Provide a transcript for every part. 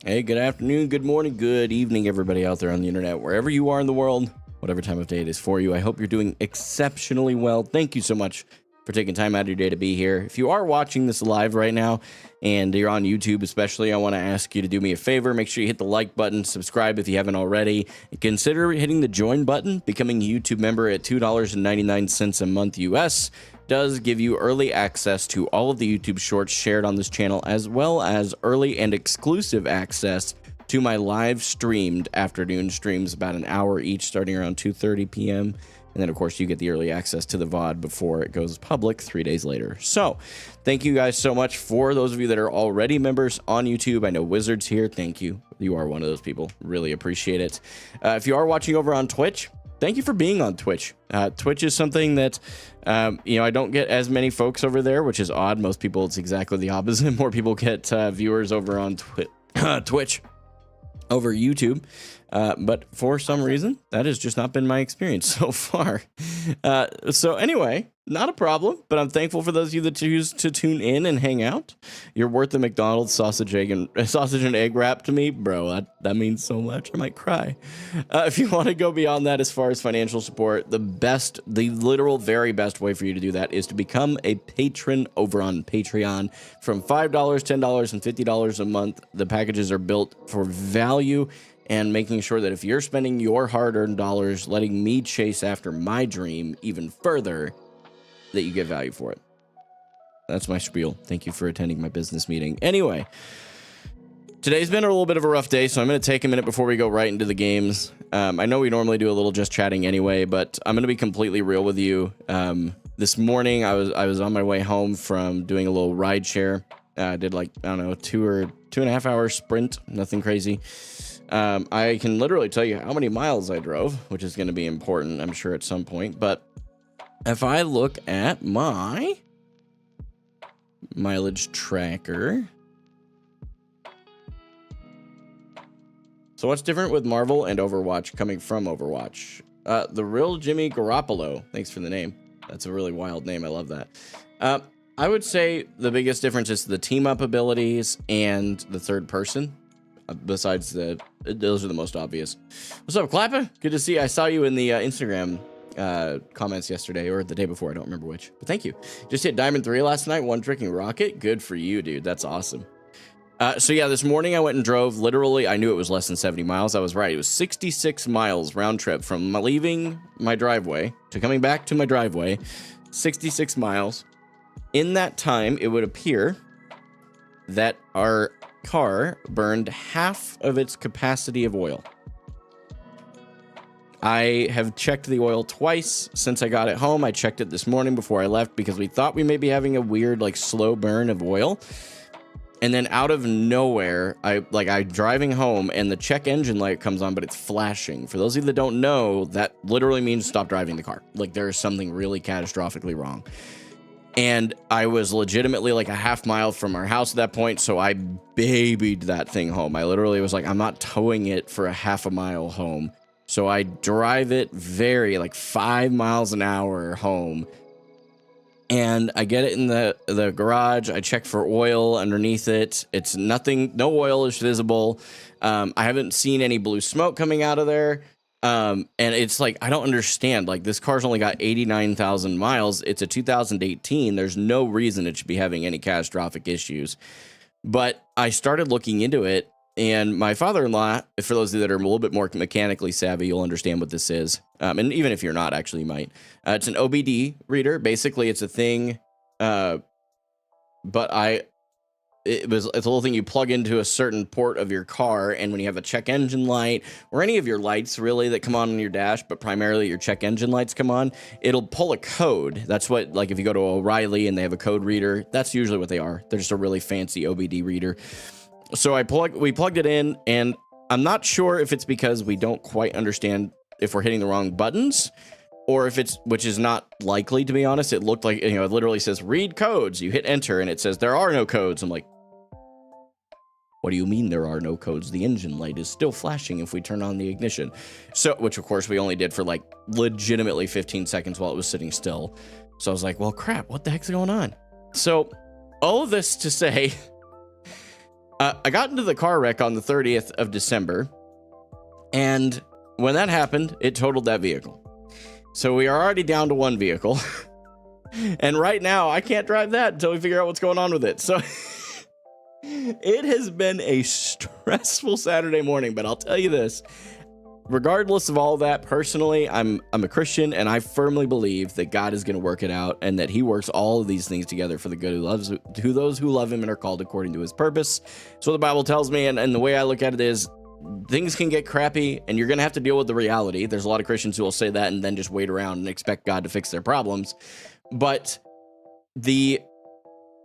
Hey, good afternoon, good morning, good evening, everybody out there on the internet, wherever you are in the world, whatever time of day it is for you. I hope you're doing exceptionally well. Thank you so much for taking time out of your day to be here. If you are watching this live right now and you're on YouTube especially, I want to ask you to do me a favor. Make sure you hit the like button, subscribe if you haven't already, and consider hitting the join button. Becoming a YouTube member at $2.99 a month US does give you early access to all of the YouTube shorts shared on this channel, as well as early and exclusive access to my live streamed afternoon streams, about an hour each, starting around 2:30 p.m. And then, of course, you get the early access to the VOD before it goes public 3 days later. So thank you guys so much. For those of you that are already members on YouTube, I know Wizard's here. Thank you. You are one of those people. Really appreciate it. If you are watching over on Twitch, thank you for being on Twitch. Twitch is something that, I don't get as many folks over there, which is odd. Most people, it's exactly the opposite. More people get viewers over on Twitch over YouTube. But for some reason, that has just not been my experience so far. So anyway, not a problem, but I'm thankful for those of you that choose to tune in and hang out. You're worth the McDonald's sausage and egg wrap to me, bro. That means so much. I might cry. If you want to go beyond that as far as financial support, the literal very best way for you to do that is to become a patron over on Patreon. From $5, $10, and $50 a month, the packages are built for value and making sure that if you're spending your hard-earned dollars letting me chase after my dream even further, that you get value for it. That's my spiel. Thank you for attending my business meeting. Anyway, today's been a little bit of a rough day, so I'm going to take a minute before we go right into the games. I know we normally do a little just chatting anyway, but I'm going to be completely real with you. This morning, I was on my way home from doing a little ride share. I did 2.5 hour sprint, nothing crazy. I can literally tell you how many miles I drove, which is going to be important, I'm sure, at some point. But if I look at my mileage tracker. So what's different with Marvel and Overwatch coming from Overwatch? The real Jimmy Garoppolo. Thanks for the name. That's a really wild name. I love that. I would say the biggest difference is the team up abilities and the third person. Besides those are the most obvious. What's up, Clapper? Good to see you. I saw you in the Instagram comments yesterday or the day before. I don't remember which, but thank you. Just hit Diamond 3 last night. One tricking rocket. Good for you, dude. That's awesome. So yeah, this morning I went and drove. Literally, I knew it was less than 70 miles. I was right. It was 66 miles round trip from leaving my driveway to coming back to my driveway. 66 miles. In that time, it would appear that our car burned half of its capacity of oil. I have checked the oil twice since I got it home. I checked it this morning before I left because we thought we may be having a weird slow burn of oil. And then out of nowhere, I'm driving home and the check engine light comes on, but it's flashing. For those of you that don't know, that literally means stop driving the car. There is something really catastrophically wrong. And I was legitimately a half mile from our house at that point, so I babied that thing home. I literally was I'm not towing it for a half a mile home. So I drive it very 5 miles an hour home. And I get it in the garage. I check for oil underneath it. It's nothing, no oil is visible. I haven't seen any blue smoke coming out of there. And it's I don't understand. This car's only got 89,000 miles. It's a 2018. There's no reason it should be having any catastrophic issues. But I started looking into it, and my father-in-law, for those of you that are a little bit more mechanically savvy, you'll understand what this is. And even if you're not, actually, you might. It's an OBD reader. Basically, it's a thing. It's a little thing you plug into a certain port of your car, and when you have a check engine light or any of your lights really that come on your dash, but primarily your check engine lights come on, it'll pull a code. That's what, if you go to O'Reilly and they have a code reader, that's usually what they are. They're just a really fancy OBD reader. So we plugged it in, and I'm not sure if it's because we don't quite understand if we're hitting the wrong buttons, or if which is not likely, to be honest. It looked like, it literally says read codes. You hit enter and it says there are no codes. I'm like, what do you mean there are no codes? The engine light is still flashing if we turn on the ignition. So, which of course we only did for legitimately 15 seconds while it was sitting still. So I was like, well, crap, what the heck's going on? So all of this to say, I got into the car wreck on the 30th of December, and when that happened, it totaled that vehicle. So we are already down to one vehicle. And right now, I can't drive that until we figure out what's going on with it. So it has been a stressful Saturday morning, but I'll tell you this. Regardless of all that, personally, I'm a Christian, and I firmly believe that God is going to work it out, and that he works all of these things together for the good to those who love him and are called according to his purpose. So the Bible tells me, and the way I look at it is, things can get crappy, and you're going to have to deal with the reality. There's a lot of Christians who will say that and then just wait around and expect God to fix their problems. But the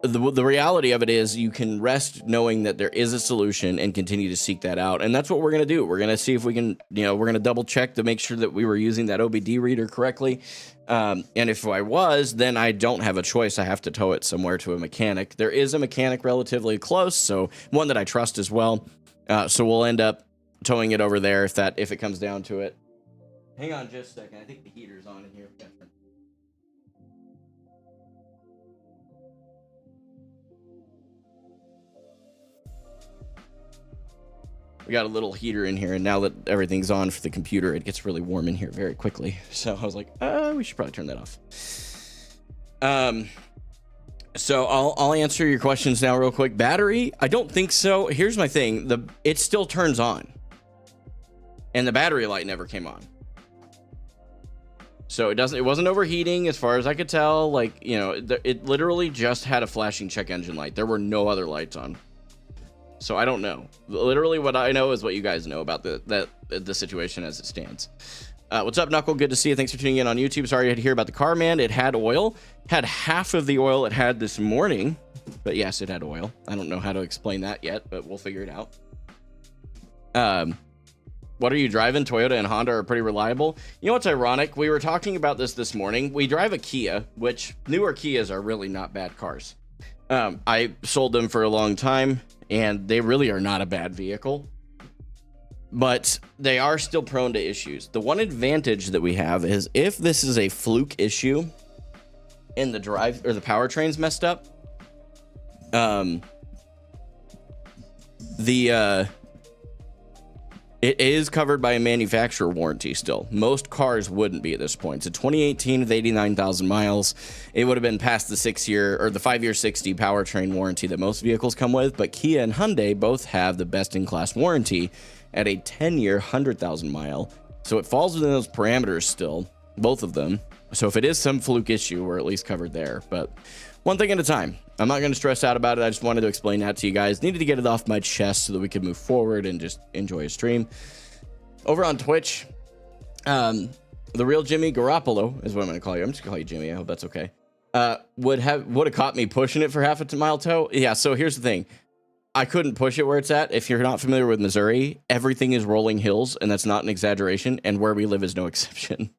reality of it is you can rest knowing that there is a solution and continue to seek that out. And that's what we're going to do. We're going to see if we can, we're going to double check to make sure that we were using that OBD reader correctly. And if I was, then I don't have a choice. I have to tow it somewhere to a mechanic. There is a mechanic relatively close, so one that I trust as well. So we'll end up towing it over there if it comes down to it. Hang on just a second. I think the heater's on in here. We got a little heater in here, and now that everything's on for the computer, it gets really warm in here very quickly. So I was like, we should probably turn that off. So I'll answer your questions now real quick. Battery, I don't think so. Here's my thing. It still turns on, and the battery light never came on. So it wasn't overheating as far as I could tell. Like, it literally just had a flashing check engine light. There were no other lights on. So I don't know. Literally what I know is what you guys know about the situation as it stands. What's up, Knuckle? Good to see you. Thanks for tuning in on YouTube. Sorry you had to hear about the car, man. It had oil. Had half of the oil it had this morning. But yes, it had oil. I don't know how to explain that yet, but we'll figure it out. What are you driving? Toyota and Honda are pretty reliable. You know what's ironic? We were talking about this morning. We drive a Kia, which newer Kias are really not bad cars. I sold them for a long time, and they really are not a bad vehicle, but they are still prone to issues. The one advantage that we have is if this is a fluke issue and the drive or the powertrain's messed up, it is covered by a manufacturer warranty still. Most cars wouldn't be at this point. It's a 2018 with 89,000 miles. It would have been past the 6-year or the 5-year 60 powertrain warranty that most vehicles come with, but Kia and Hyundai both have the best-in-class warranty at a 10-year, 100,000 mile. So it falls within those parameters still, both of them. So if it is some fluke issue, we're at least covered there. But one thing at a time. I'm not going to stress out about it. I just wanted to explain that to you guys. Needed to get it off my chest so that we could move forward and just enjoy a stream. Over on Twitch, the real Jimmy Garoppolo is what I'm going to call you. I'm just going to call you Jimmy. I hope that's okay. Would have caught me pushing it for half a mile tow. Yeah, so here's the thing. I couldn't push it where it's at. If you're not familiar with Missouri, everything is rolling hills, and that's not an exaggeration, and where we live is no exception.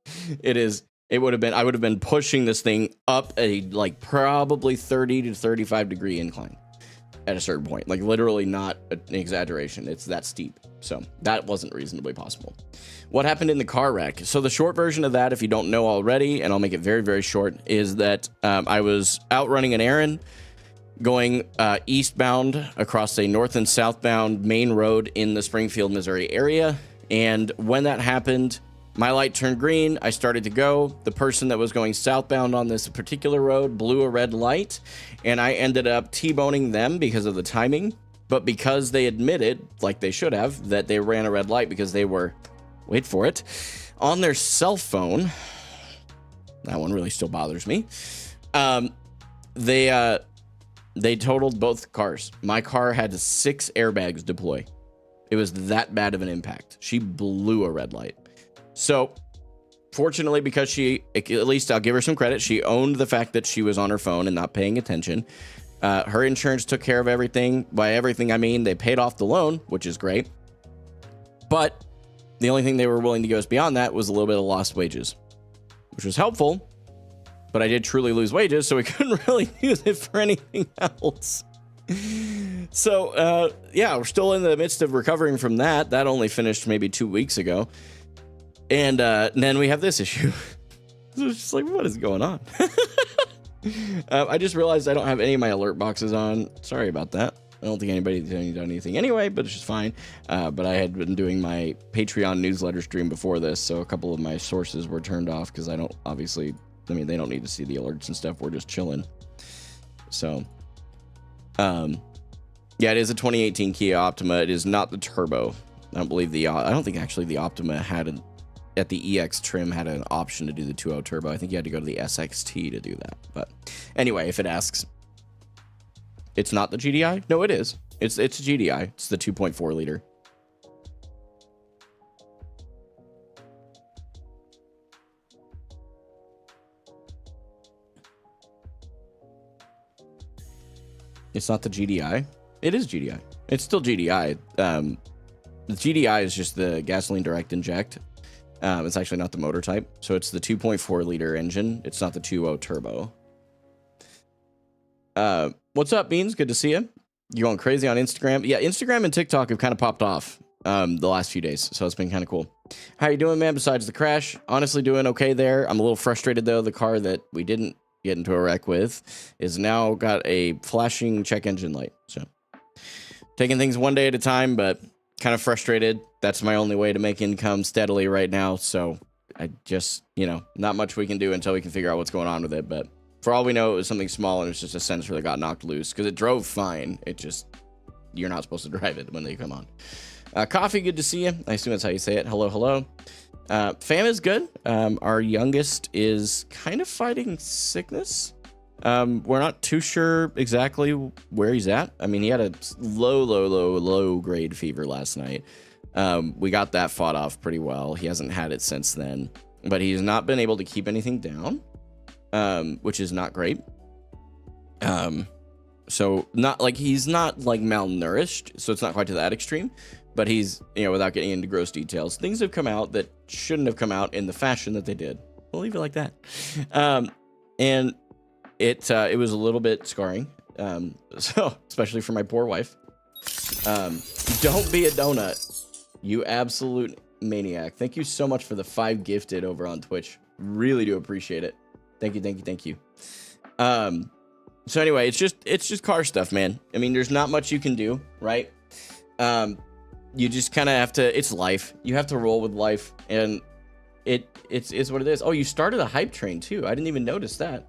I would have been pushing this thing up a probably 30 to 35 degree incline at a certain point. Like literally not an exaggeration. It's that steep. So that wasn't reasonably possible. What happened in the car wreck? So the short version of that, if you don't know already, and I'll make it very, very short, is that I was out running an errand going eastbound across a north and southbound main road in the Springfield, Missouri area. And when that happened, my light turned green. I started to go. The person that was going southbound on this particular road blew a red light, and I ended up T-boning them because of the timing. But because they admitted, like they should have, that they ran a red light because they were, wait for it, on their cell phone. That one really still bothers me. They totaled both cars. My car had 6 airbags deploy. It was that bad of an impact. She blew a red light. So fortunately, because she, at least I'll give her some credit, she owned the fact that she was on her phone and not paying attention. Her insurance took care of everything. By everything, I mean they paid off the loan, which is great. But the only thing they were willing to give us beyond that was a little bit of lost wages, which was helpful. But I did truly lose wages, so we couldn't really use it for anything else. So, yeah, we're still in the midst of recovering from that. That only finished maybe 2 weeks ago. And then we have this issue. So it's just like, what is going on? I just realized I don't have any of my alert boxes on. Sorry about that. I don't think anybody's done anything anyway, but it's just fine. But I had been doing my Patreon newsletter stream before this, so a couple of my sources were turned off because I don't, obviously, I mean, they don't need to see the alerts and stuff. We're just chilling. So, yeah, it is a 2018 Kia Optima. It is not the turbo. I don't believe I don't think actually the Optima had at the EX trim had an option to do the 2.0 turbo. I think you had to go to the SXT to do that. But anyway, if it asks, it's not the GDI? No, it is. It's a GDI. It's the 2.4 liter. It's not the GDI. It is GDI. It's still GDI. The GDI is just the gasoline direct inject. It's actually not the motor type. So it's the 2.4 liter engine. It's not the 2.0 turbo. What's up, Beans? Good to see you. You going crazy on Instagram? Yeah, Instagram and TikTok have kind of popped off the last few days. So it's been kind of cool. How you doing, man, besides the crash? Honestly, doing okay there. I'm a little frustrated, though. The car that we didn't get into a wreck with is now got a flashing check engine light. So taking things one day at a time, but kind of frustrated. That's my only way to make income steadily right now. So I just, you know, not much we can do until we can figure out what's going on with it. But for all we know, it was something small and it was just a sensor that got knocked loose because it drove fine. It just, you're not supposed to drive it when they come on. Coffee, good to see you. I assume that's how you say it. Hello, hello. Fam is good. Our youngest is kind of fighting sickness. We're not too sure exactly where he's at. I mean, he had a low grade fever last night. We got that fought off pretty well. He hasn't had it since then, but he's not been able to keep anything down, which is not great. So not like he's not like malnourished, so it's not quite to that extreme, but he's, you know, without getting into gross details, things have come out that shouldn't have come out in the fashion that they did. We'll leave it like that. And it was a little bit scarring. So especially for my poor wife. Don't be a donut, you absolute maniac. Thank you so much for the 5 gifted over on Twitch. Really do appreciate it. Thank you. So anyway, it's just car stuff, man. I mean, there's not much you can do, right? You just kind of have to, it's life. You have to roll with life, and it's what it is. Oh, you started a hype train too. I didn't even notice that.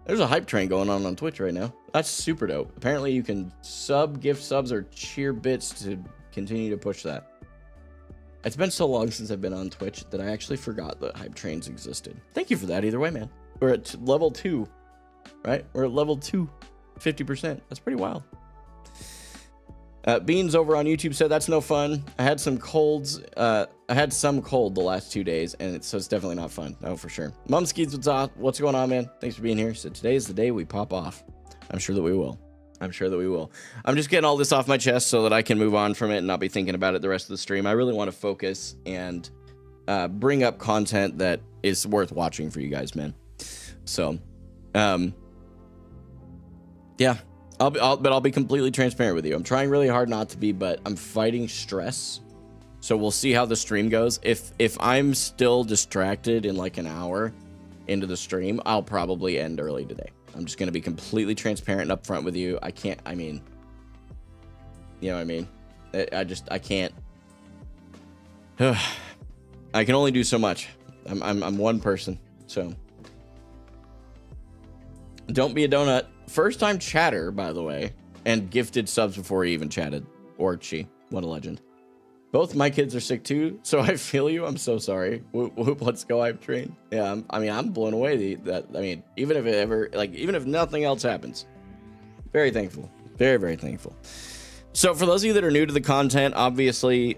There's a hype train going on Twitch right now. That's super dope. Apparently you can gift subs, or cheer bits to continue to push that. It's been so long since I've been on Twitch that I actually forgot that hype trains existed. Thank you for that either way, man. We're at level 2, right? We're at level 2, 50%. That's pretty wild. Beans over on YouTube said that's no fun. I had some colds. I had some cold the last 2 days, and so it's definitely not fun. Oh, for sure. Mumskis, what's going on, man? Thanks for being here. So today is the day we pop off. I'm sure that we will. I'm just getting all this off my chest so that I can move on from it and not be thinking about it the rest of the stream. I really want to focus and bring up content that is worth watching for you guys, man. So, yeah. I'll be completely transparent with you. I'm trying really hard not to be, but I'm fighting stress. So we'll see how the stream goes. If I'm still distracted in like an hour into the stream, I'll probably end early today. I'm just going to be completely transparent and upfront with you. I mean, you know what I mean? I can't. I can only do so much. I'm one person, so. Don't be a donut. First time chatter, by the way, and gifted subs before he even chatted. Orchi, what a legend. Both my kids are sick too, so I feel you. I'm so sorry. Whoop, whoop, let's go hype train. Yeah, I'm blown away. Even if nothing else happens, very thankful. Very, very thankful. So for those of you that are new to the content, obviously,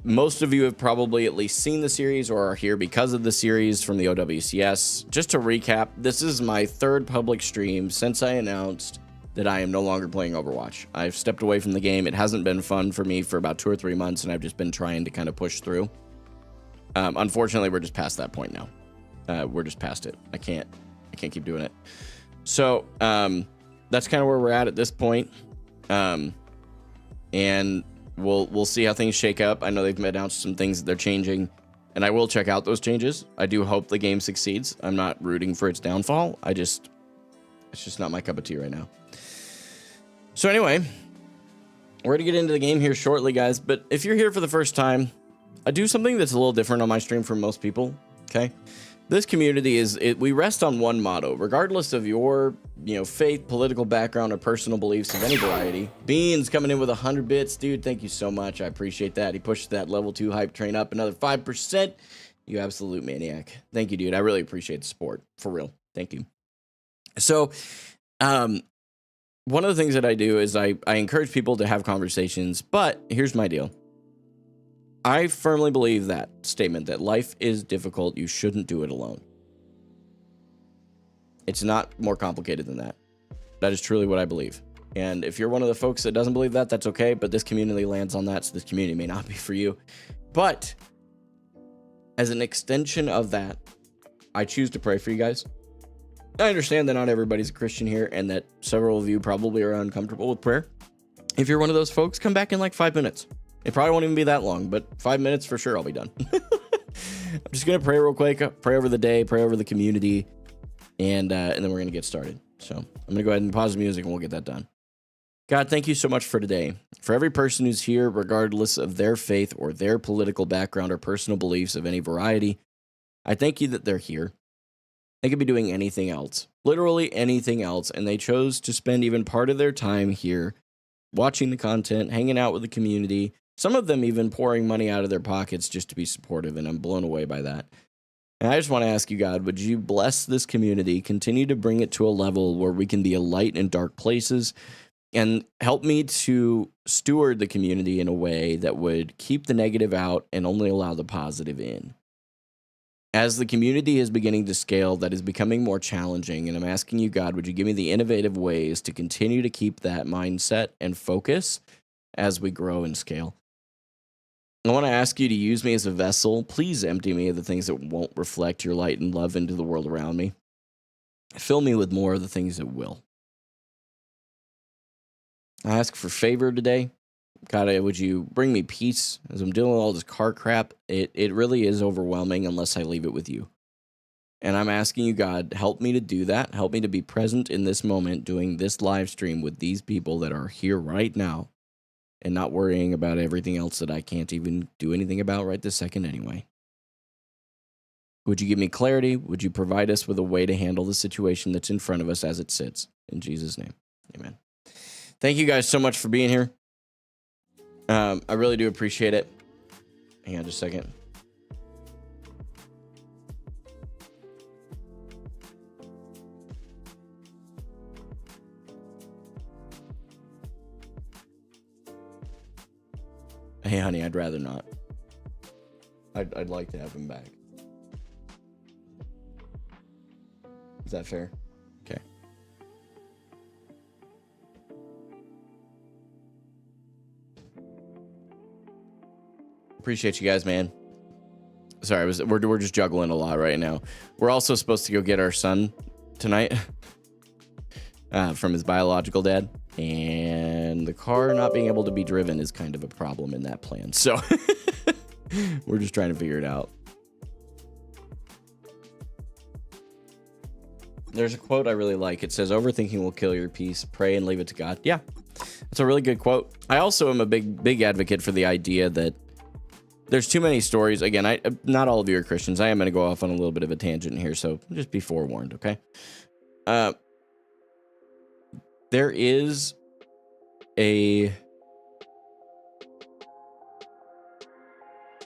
most of you have probably at least seen the series or are here because of the series from the OWCS. Just to recap, this is my 3rd public stream since I announced that I am no longer playing Overwatch. I've stepped away from the game. It hasn't been fun for me for about 2 or 3 months, and I've just been trying to kind of push through. Unfortunately, we're just past that point now. We're just past it. I can't keep doing it. So that's kind of where we're at this point. And we'll see how things shake up. I know they've announced some things that they're changing, and I will check out those changes. I do hope the game succeeds. I'm not rooting for its downfall. It's just not my cup of tea right now. So anyway, We're going to get into the game here shortly, guys. But if you're here for the first time, I do something that's a little different on my stream from most people. Okay. This community we rest on one motto, regardless of your, faith, political background, or personal beliefs of any variety. Beans coming in with 100 bits. Dude, thank you so much. I appreciate that. He pushed that level 2 hype train up another 5%. You absolute maniac. Thank you, dude. I really appreciate the support. For real. Thank you. So, one of the things that I do is I encourage people to have conversations, but here's my deal. I firmly believe that statement that life is difficult. You shouldn't do it alone. It's not more complicated than that. That is truly what I believe. And if you're one of the folks that doesn't believe that, that's okay. But this community lands on that. So this community may not be for you. But as an extension of that, I choose to pray for you guys. I understand that not everybody's a Christian here and that several of you probably are uncomfortable with prayer. If you're one of those folks, come back in like 5 minutes. It probably won't even be that long, but 5 minutes for sure, I'll be done. I'm just going to pray real quick, pray over the day, pray over the community, and then we're going to get started. So I'm going to go ahead and pause the music and we'll get that done. God, thank you so much for today. For every person who's here, regardless of their faith or their political background or personal beliefs of any variety, I thank you that they're here. They could be doing anything else, literally anything else, and they chose to spend even part of their time here watching the content, hanging out with the community, some of them even pouring money out of their pockets just to be supportive, and I'm blown away by that. And I just want to ask you, God, would you bless this community, continue to bring it to a level where we can be a light in dark places, and help me to steward the community in a way that would keep the negative out and only allow the positive in. As the community is beginning to scale, that is becoming more challenging, and I'm asking you, God, would you give me the innovative ways to continue to keep that mindset and focus as we grow and scale? I want to ask you to use me as a vessel. Please empty me of the things that won't reflect your light and love into the world around me. Fill me with more of the things that will. I ask for favor today. God, would you bring me peace as I'm dealing with all this car crap? It really is overwhelming unless I leave it with you. And I'm asking you, God, help me to do that. Help me to be present in this moment doing this live stream with these people that are here right now and not worrying about everything else that I can't even do anything about right this second anyway. Would you give me clarity? Would you provide us with a way to handle the situation that's in front of us as it sits? In Jesus' name, amen. Thank you guys so much for being here. I really do appreciate it. Hang on just a second. Hey, honey, I'd rather not. I'd like to have him back. Is that fair? Okay. Appreciate you guys, man. Sorry, we're just juggling a lot right now. We're also supposed to go get our son tonight from his biological dad, and the car not being able to be driven is kind of a problem in that plan. So we're just trying to figure it out. There's a quote I really like. It says, "Overthinking will kill your peace. Pray and leave it to God." Yeah, that's a really good quote. I also am a big advocate for the idea that there's too many stories. Again, not all of you are Christians. I am going to go off on a little bit of a tangent here, so just be forewarned, okay? There is a... How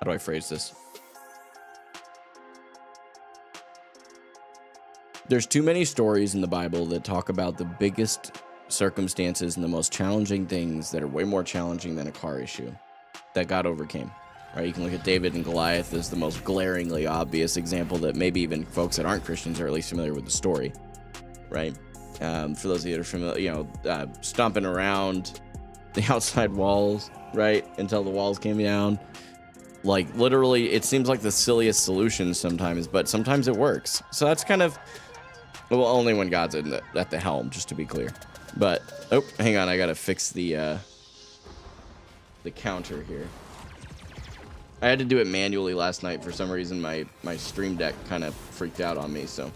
do I phrase this? There's too many stories in the Bible that talk about the biggest circumstances and the most challenging things that are way more challenging than a car issue that God overcame. Right, you can look at David and Goliath as the most glaringly obvious example that maybe even folks that aren't Christians are at least familiar with the story, right? For those of you that are familiar, stomping around the outside walls, right, until the walls came down. Like, literally, it seems like the silliest solution sometimes, but sometimes it works. So that's kind of, well, only when God's at the helm, just to be clear. But, oh, hang on, I gotta fix the counter here. I had to do it manually last night. For some reason, my Stream Deck kind of freaked out on me, so.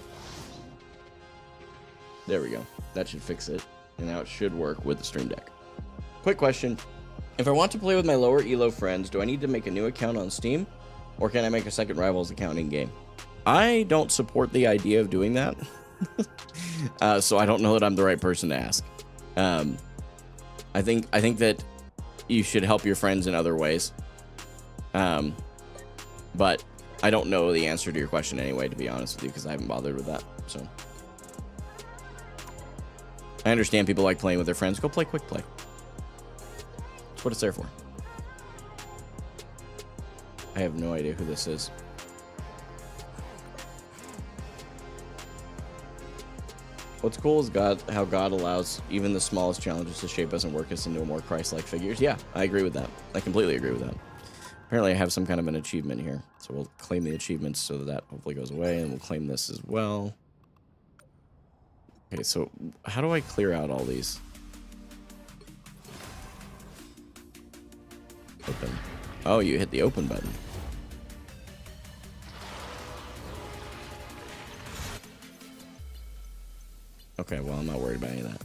There we go. That should fix it. And now it should work with the Stream Deck. Quick question. If I want to play with my lower elo friends, do I need to make a new account on Steam? Or can I make a second Rivals account in-game? I don't support the idea of doing that. So I don't know that I'm the right person to ask. I think that you should help your friends in other ways. But I don't know the answer to your question anyway, to be honest with you, because I haven't bothered with that. So I understand people like playing with their friends. Go play Quick Play. That's what it's there for. I have no idea who this is. What's cool is how God allows even the smallest challenges to shape us and work us into more Christ-like figures. Yeah, I agree with that. I completely agree with that. Apparently, I have some kind of an achievement here. So we'll claim the achievements so that hopefully goes away, and we'll claim this as well. Okay, so how do I clear out all these? Open. Oh, you hit the open button. Okay, well, I'm not worried about any of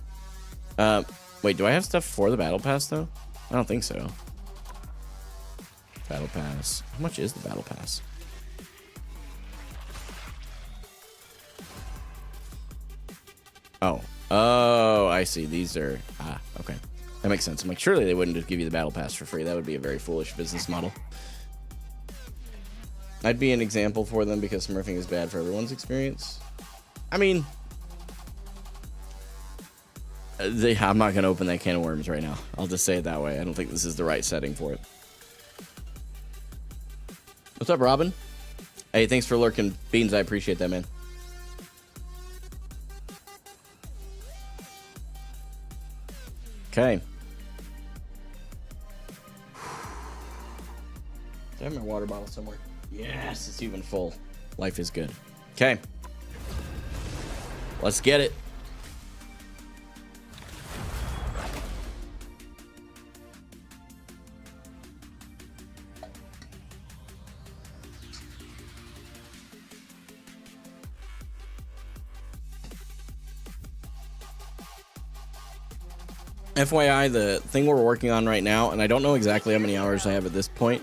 that. Wait, do I have stuff for the battle pass, though? I don't think so. Battle pass. How much is the battle pass? Oh, I see. These are... okay. That makes sense. I'm like, surely they wouldn't just give you the battle pass for free. That would be a very foolish business model. I'd be an example for them because smurfing is bad for everyone's experience. I mean... I'm not going to open that can of worms right now. I'll just say it that way. I don't think this is the right setting for it. What's up, Robin? Hey, thanks for lurking. Beans, I appreciate that, man. Okay. Do I have my water bottle somewhere? Yes, it's even full. Life is good. Okay. Let's get it. FYI, the thing we're working on right now, and I don't know exactly how many hours I have at this point,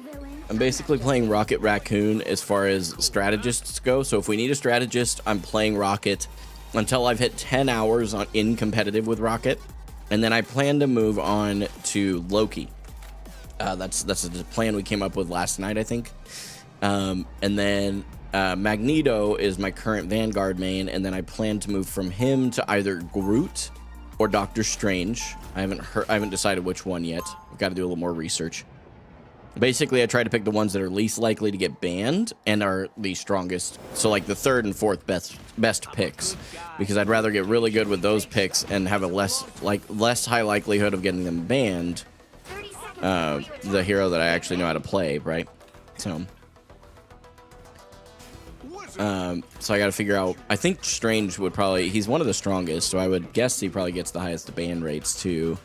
I'm basically playing Rocket Raccoon as far as strategists go. So if we need a strategist, I'm playing Rocket until I've hit 10 hours in competitive with Rocket. And then I plan to move on to Loki. That's the plan we came up with last night, I think. And then Magneto is my current Vanguard main, and then I plan to move from him to either Groot or Doctor Strange. I haven't decided which one yet. I've got to do a little more research. Basically, I try to pick the ones that are least likely to get banned and are the strongest. So like the third and fourth best picks, because I'd rather get really good with those picks and have a less high likelihood of getting them banned. The hero that I actually know how to play, right? So I got to figure out. I think Strange would probably. He's one of the strongest, so I would guess he probably gets the highest ban rates too.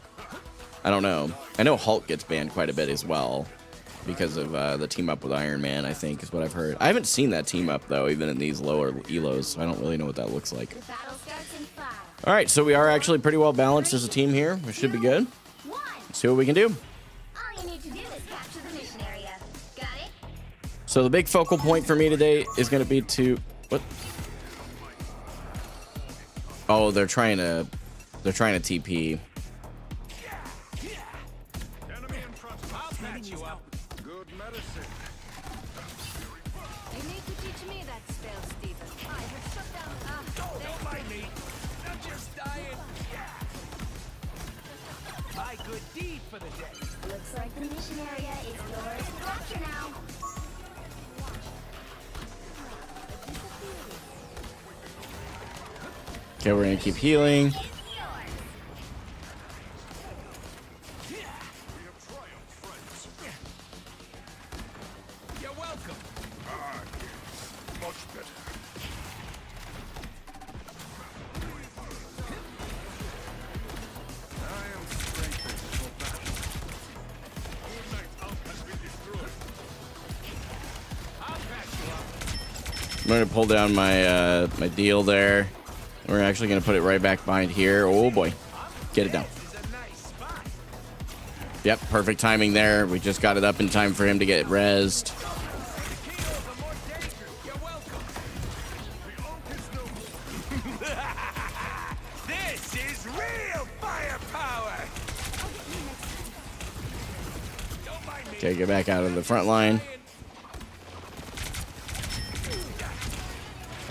I don't know. I know Hulk gets banned quite a bit as well because of the team up with Iron Man, I think is what I've heard. I haven't seen that team up though, even in these lower elos, so I don't really know what that looks like. All right, so we are actually pretty well balanced as a team here. We should be good. Let's see what we can do. So the big focal point for me today is going to be to what? Oh, they're trying to TP. Enemy in front. I'll patch you up. Good medicine. You need to teach me that spell, Stephen. I have shut down. Don't mind me. I'm just dying. My good deed for the day. Looks like the mission area is yours to capture now. Okay, we're gonna keep healing. You're welcome. Much better. I am strengthened for battle. Moonlight Elf has been destroyed. I'll patch you up. I'm gonna pull down my my deal there. We're actually gonna put it right back behind here. Oh boy, get it down. This is a nice spot. Yep, perfect timing there. We just got it up in time for him to get rezzed. This is real firepower. Don't mind me. Okay, get back out of the front line.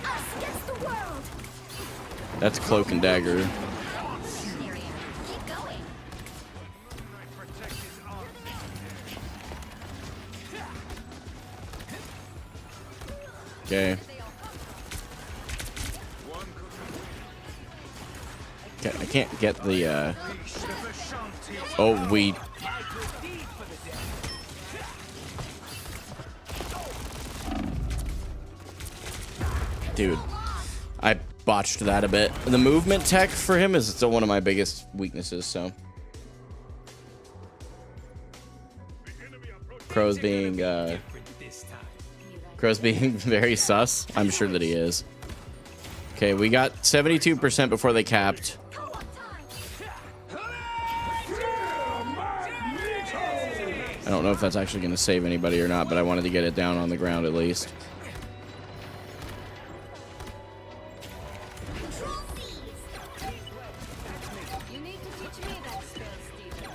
Us against the world. That's cloak and dagger. Area. Keep going. Protect his arm. Okay. Okay, I can't get the, oh, we... Dude, I botched that a bit. The movement tech for him is still one of my biggest weaknesses, so. Crow's being very sus. I'm sure that he is. Okay, we got 72% before they capped. I don't know if that's actually going to save anybody or not, but I wanted to get it down on the ground at least. You need to teach me that spell, Steven.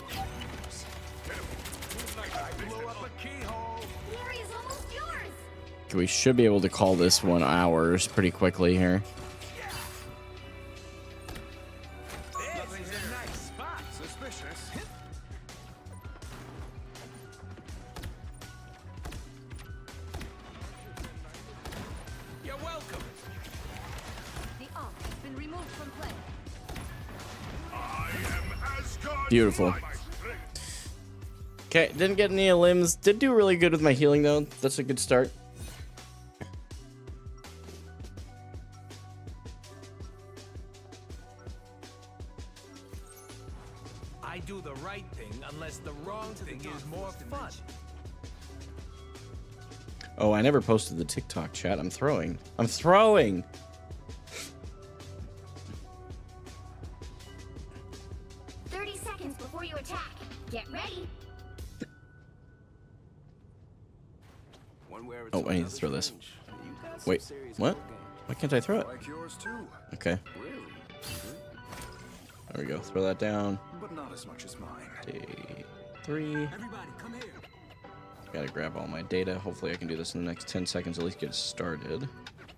Blow up a keyhole. The area's almost yours. Okay, we should be able to call this one ours pretty quickly here. This is a nice spot. Suspicious. You're welcome. The arc has been removed from play. I am Asgard. Beautiful. Okay, didn't get any limbs. Did do really good with my healing though. That's a good start. I do the right thing unless the wrong thing is more fun. Oh, I never posted the TikTok chat. I'm throwing. I'm throwing. 30 seconds before you attack. Get ready. Oh, I need to throw this. Wait, what? Why can't I throw it? Like yours too. Okay, Really? there we go. Throw that down. But not as much as mine. 3. Everybody, come here. Gotta grab all my data. Hopefully I can do this in the next 10 seconds, at least get started.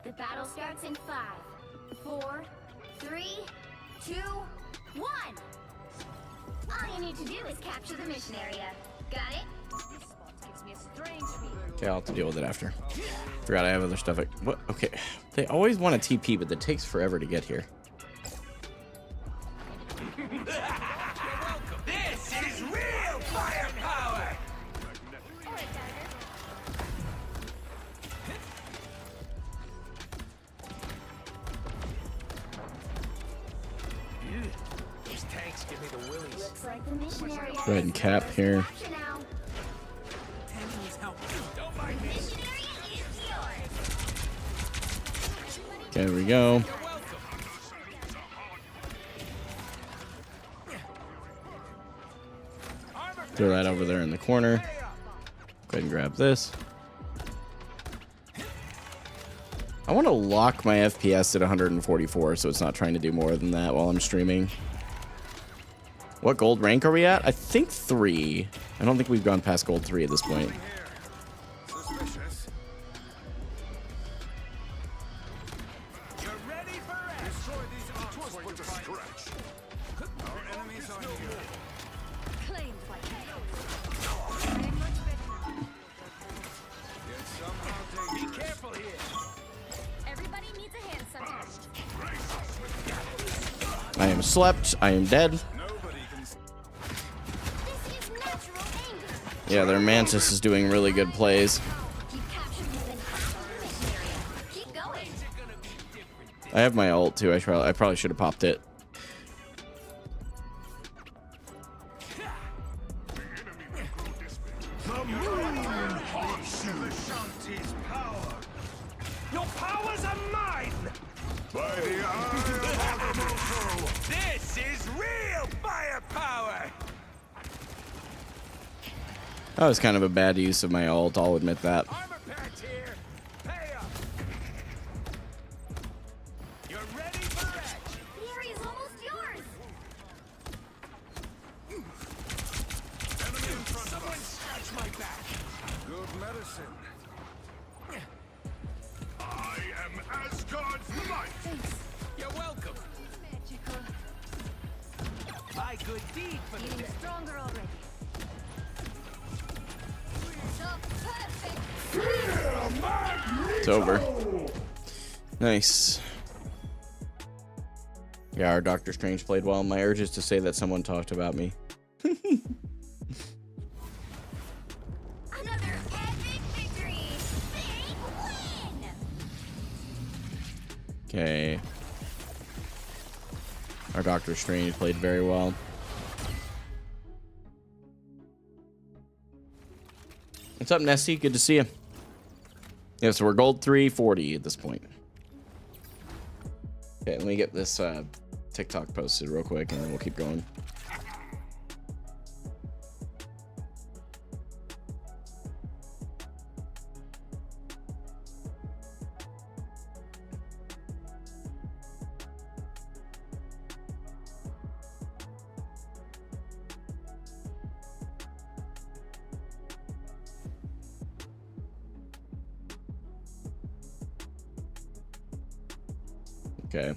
The battle starts in 5, 4, 3, 2, 1. All you need to do is capture the mission area. Got it? This spot gives me a strange feeling. Okay, I'll have to deal with it after. Forgot I have other stuff. What? Okay. They always want a TP, but it takes forever to get here. This is real firepower. These tanks give me the willies. Looks like the mission area. Go ahead and cap here. Capture now. Don't mind me. Mission area is yours. Okay, there we go. Throw that over there in the corner. Go ahead and grab this. I want to lock my FPS at 144 so it's not trying to do more than that while I'm streaming. What gold rank are we at? I think 3. I don't think we've gone past gold 3 at this point. Suspicious. You're ready for action. Destroy these arcs with the stretch. Our enemies are here. Claim fight. Very much better. Yet somehow Be dangerous. careful here. Everybody needs a hand sometimes. I am slept. I am dead. Nobody can. This is natural anger. Yeah, their Mantis is doing really good plays. Keep capturing within half of the mission area. Keep going. I have my ult too. I probably should have popped it. Shanty's power. Your powers are mine. By the eye of Agamotto. This is real firepower. That was kind of a bad use of my ult, I'll admit that. Armor packs here. Pay up. You're ready for action. The area's almost yours. Enemy in front of Someone us. scratch my back. Good medicine. I am Asgard's light. You're welcome. My good deed for the Getting day. stronger already. The perfect. It's over. Nice. Yeah, our Doctor Strange played well. My urge is to say that someone talked about me. Another epic victory. Big win. Okay. Our Doctor Strange played very well. What's up, Nessie? Good to see you. Yeah, so we're gold 340 at this point. Okay, let me get this TikTok posted real quick, and then we'll keep going. Okay.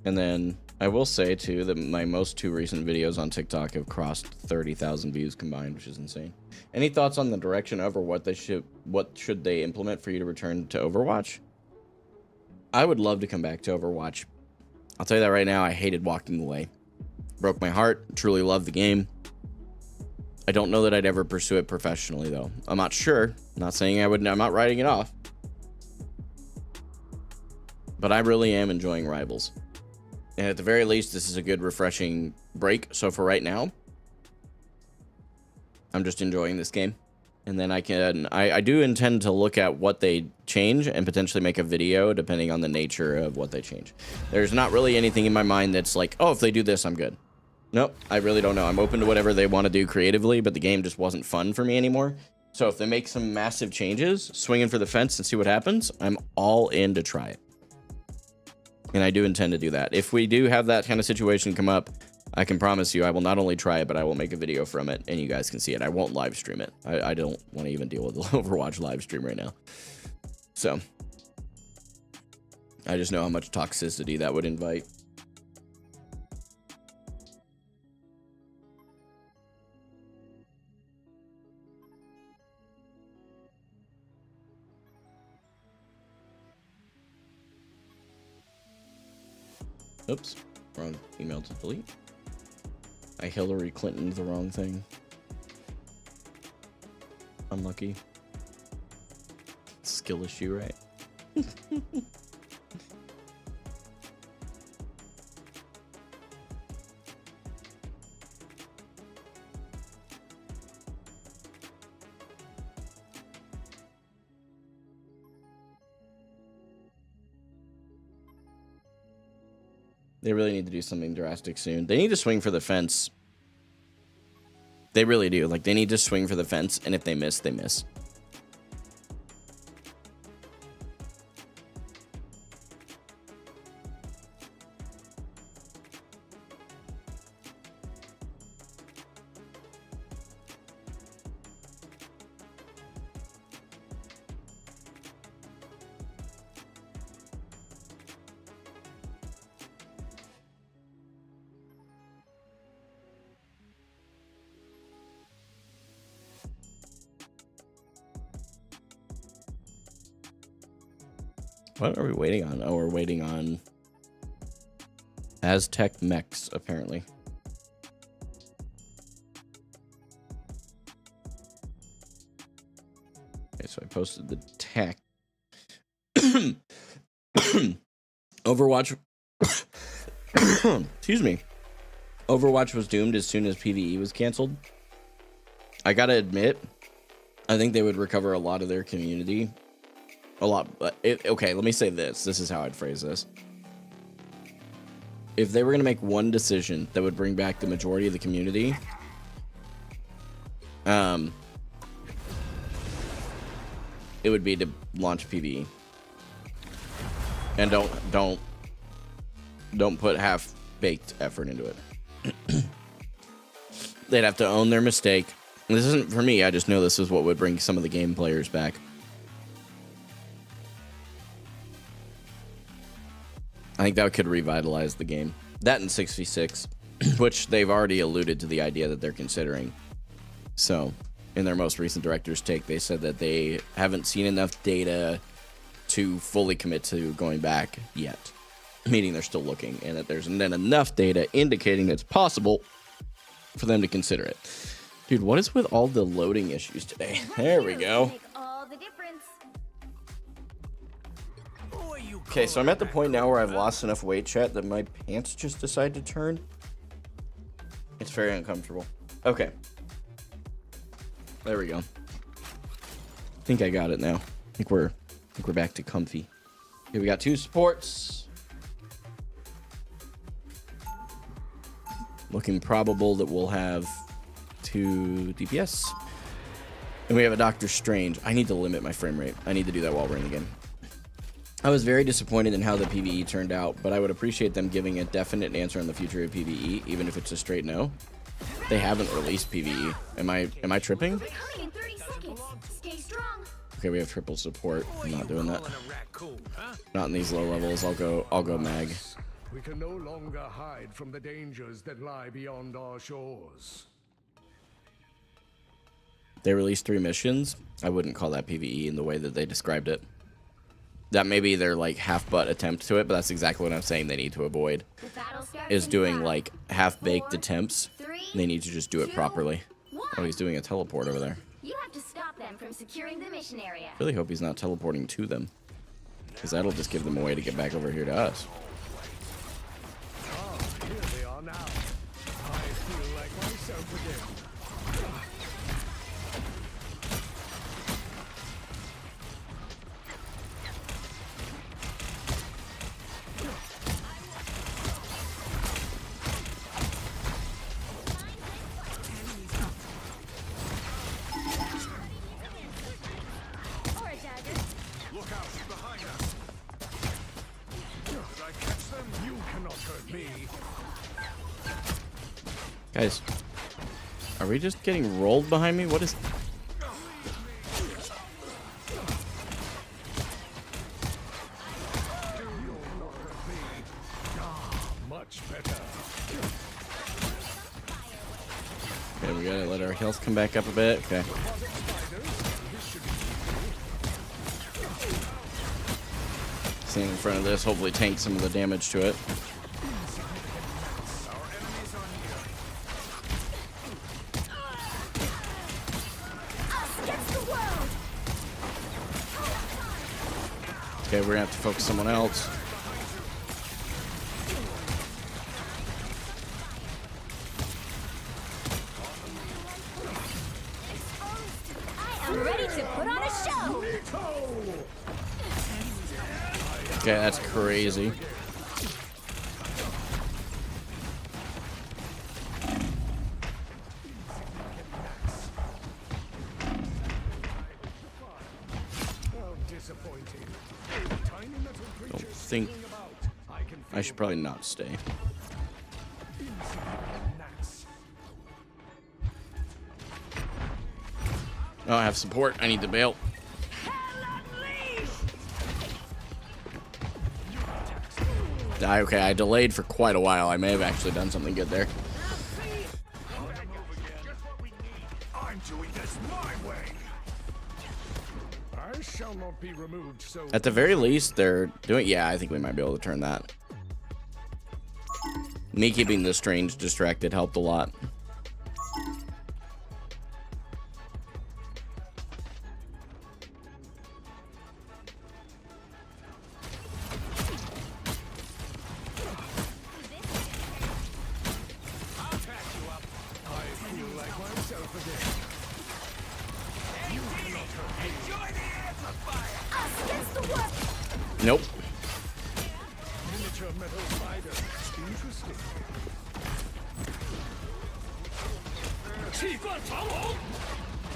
And then I will say too that my most two recent videos on TikTok have crossed 30,000 views combined, which is insane. Any thoughts on the direction of, or what should they implement for you to return to Overwatch? I would love to come back to Overwatch. I'll tell you that right now, I hated walking away. Broke my heart, truly love the game. I don't know that I'd ever pursue it professionally though. I'm not sure. I'm not saying I would, I'm not writing it off. But I really am enjoying Rivals. And at the very least, this is a good, refreshing break. So for right now, I'm just enjoying this game. And then I do intend to look at what they change and potentially make a video depending on the nature of what they change. There's not really anything in my mind that's like, oh, if they do this, I'm good. Nope, I really don't know. I'm open to whatever they want to do creatively, but the game just wasn't fun for me anymore. So if they make some massive changes, swinging for the fence and see what happens, I'm all in to try it. And I do intend to do that. If we do have that kind of situation come up, I can promise you I will not only try it, but I will make a video from it, and you guys can see it. I won't live stream it. I don't want to even deal with the Overwatch live stream right now. So, I just know how much toxicity that would invite. Oops, wrong email to delete. I Hillary Clinton the wrong thing. Unlucky. Skill issue, right? They really need to do something drastic soon. They need to swing for the fence. They really do. Like, they need to swing for the fence, and if they miss, they miss. What are we waiting on? Oh, we're waiting on Aztec mechs, apparently. Okay, so I posted the tech. Overwatch. Excuse me. Overwatch was doomed as soon as PvE was canceled. I gotta admit, I think they would recover a lot of their community. A lot, but okay, let me say this. This is how I'd phrase this. If they were going to make one decision that would bring back the majority of the community, it would be to launch PvE. And don't put half-baked effort into it. They'd have to own their mistake. And this isn't for me, I just know this is what would bring some of the game players back. I think that could revitalize the game. That and 6v6, which they've already alluded to the idea that they're considering. So, in their most recent director's take, they said that they haven't seen enough data to fully commit to going back yet. Meaning they're still looking, and that there's then enough data indicating it's possible for them to consider it. Dude, what is with all the loading issues today? There we go. Make all the difference. Okay, so I'm at the point now where I've lost enough weight, chat, that my pants just decide to turn. It's very uncomfortable. Okay. There we go. I think I got it now. I think we're back to comfy. Okay, we got 2 supports. Looking probable that we'll have 2 DPS. And we have a Doctor Strange. I need to limit my frame rate. I need to do that while we're in the game. I was very disappointed in how the PvE turned out, but I would appreciate them giving a definite answer on the future of PvE, even if it's a straight no. They haven't released PvE. Am I tripping? Recovering in 30 seconds. Stay strong. Okay, we have triple support. I'm not doing that. Not in these low levels. I'll go mag. We can no longer hide from the dangers that lie beyond our shores. They released 3 missions. I wouldn't call that PvE in the way that they described it. That may be their like half-butt attempt to it, but that's exactly what I'm saying they need to avoid. The battle starts Is in doing 5, like half-baked 4, attempts. 3, They need to just do it 2, properly. 1. Oh, he's doing a teleport over there. You have to stop them from securing the mission area. Really hope he's not teleporting to them, because that'll just give them a way to get back over here to us. Ah, here they are now. I feel like myself again. Or a dagger. Look out behind us. Did I catch them? You cannot hurt me. Guys, are we just getting rolled behind me? What is... Much better. Okay, we gotta let our health come back up a bit. Okay. Stand in front of this, hopefully tank some of the damage to it. Us against the world. Okay, we're gonna have to focus someone else. I am ready to put on a show. Okay, that's crazy. Oh, disappointing. Tiny metal Don't creatures think swinging about. I can I should probably not stay. gnats. Oh, I have support. I need to bail. Okay, I delayed for quite a while. I may have actually done something good there. I'm doing this my way. I shall not be removed so At the very least, they're doing... Yeah, I think we might be able to turn that. Me keeping the Strange distracted helped a lot. I feel like myself again. Us against the world. Nope. Miniature metal spider. Interesting.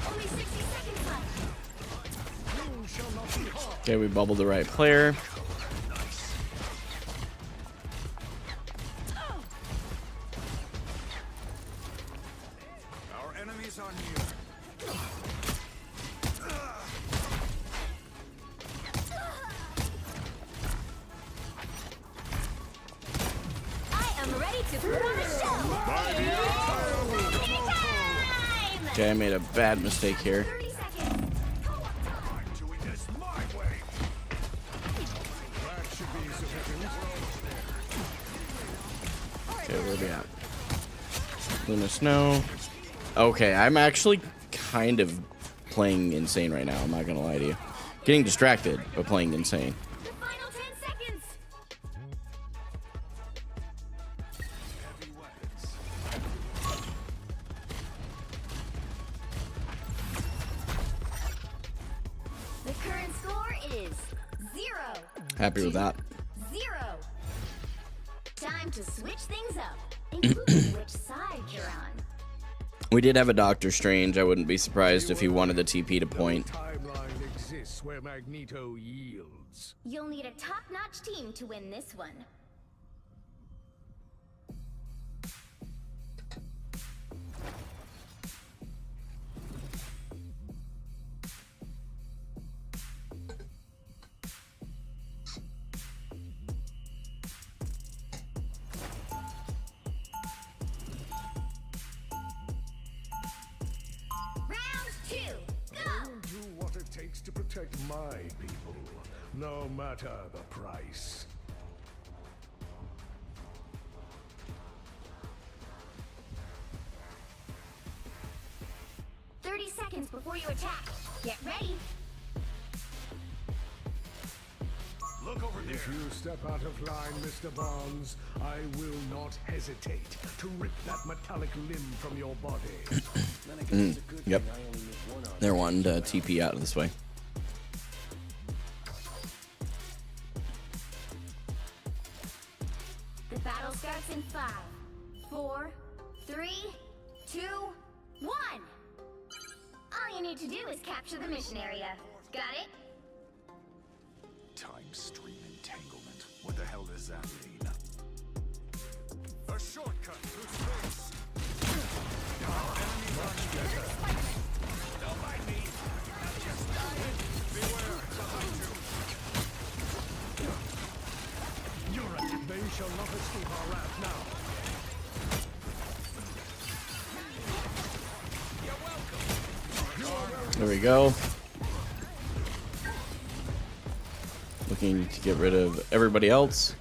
Only 60 seconds left. You shall Okay, we bubbled the right player. Our enemies are near. I am ready to put on a show. Anytime! Okay, I made a bad mistake here. 30 seconds. I'm doing this my way. That should be sufficient. Okay, where are we at? Luna Snow. Okay, I'm actually kind of playing insane right now. I'm not gonna lie to you. Getting distracted, but playing insane. The final 10 seconds. Heavy weapons. The current score is 0. Happy with that. 0. Time to switch things up, including which side you're on. We did have a Doctor Strange. I wouldn't be surprised if he wanted the TP to point. Timeline exists where Magneto yields. You'll need a top-notch team to win this one. Round 2, go! I'll do what it takes to protect my people, no matter the price. Seconds before you attack. Get ready. Look over there. If you step out of line, Mr. Barnes, I will not hesitate to rip that metallic limb from your body. Yep. They're wanting to TP out of this way. The battle starts in 5, 4, 3, 2, 1. All you need to do is capture the mission area. Got it? Time stream entanglement. What the hell does that mean? A shortcut through space. Our enemies are together. Don't mind me. I'm just dying. Beware, behind you. You're right. They shall not escape our wrath now. There we go. Looking to get rid of everybody else.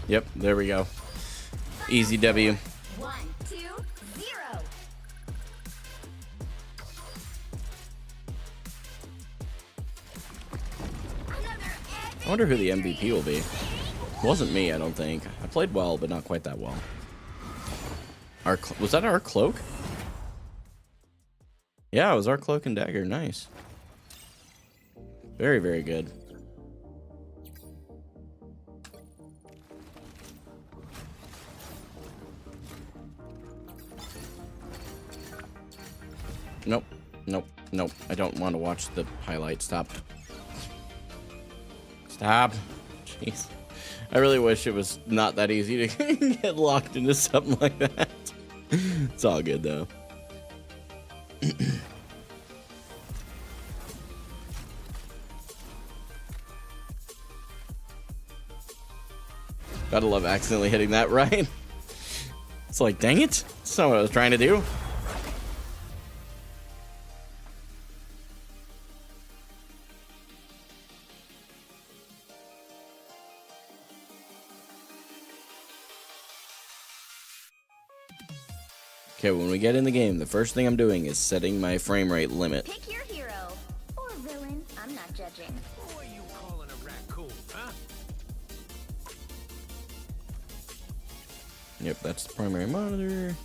Yep, there we go. Easy W. 1, 2, 0. I wonder who the MVP will be. It wasn't me, I don't think. I played well, but not quite that well. Was that our cloak? Yeah, it was our cloak and dagger. Nice. Very, very good. Nope. Nope. Nope. I don't want to watch the highlight. Stop. Stop. Jeez. I really wish it was not that easy to get locked into something like that. It's all good, though. Gotta love accidentally hitting that right. It's like, dang it. That's not what I was trying to do. Okay, when we get in the game, the first thing I'm doing is setting my frame rate limit. Pick your hero. Or villain. I'm not judging. Who are you calling a raccoon, huh? Yep, that's the primary monitor.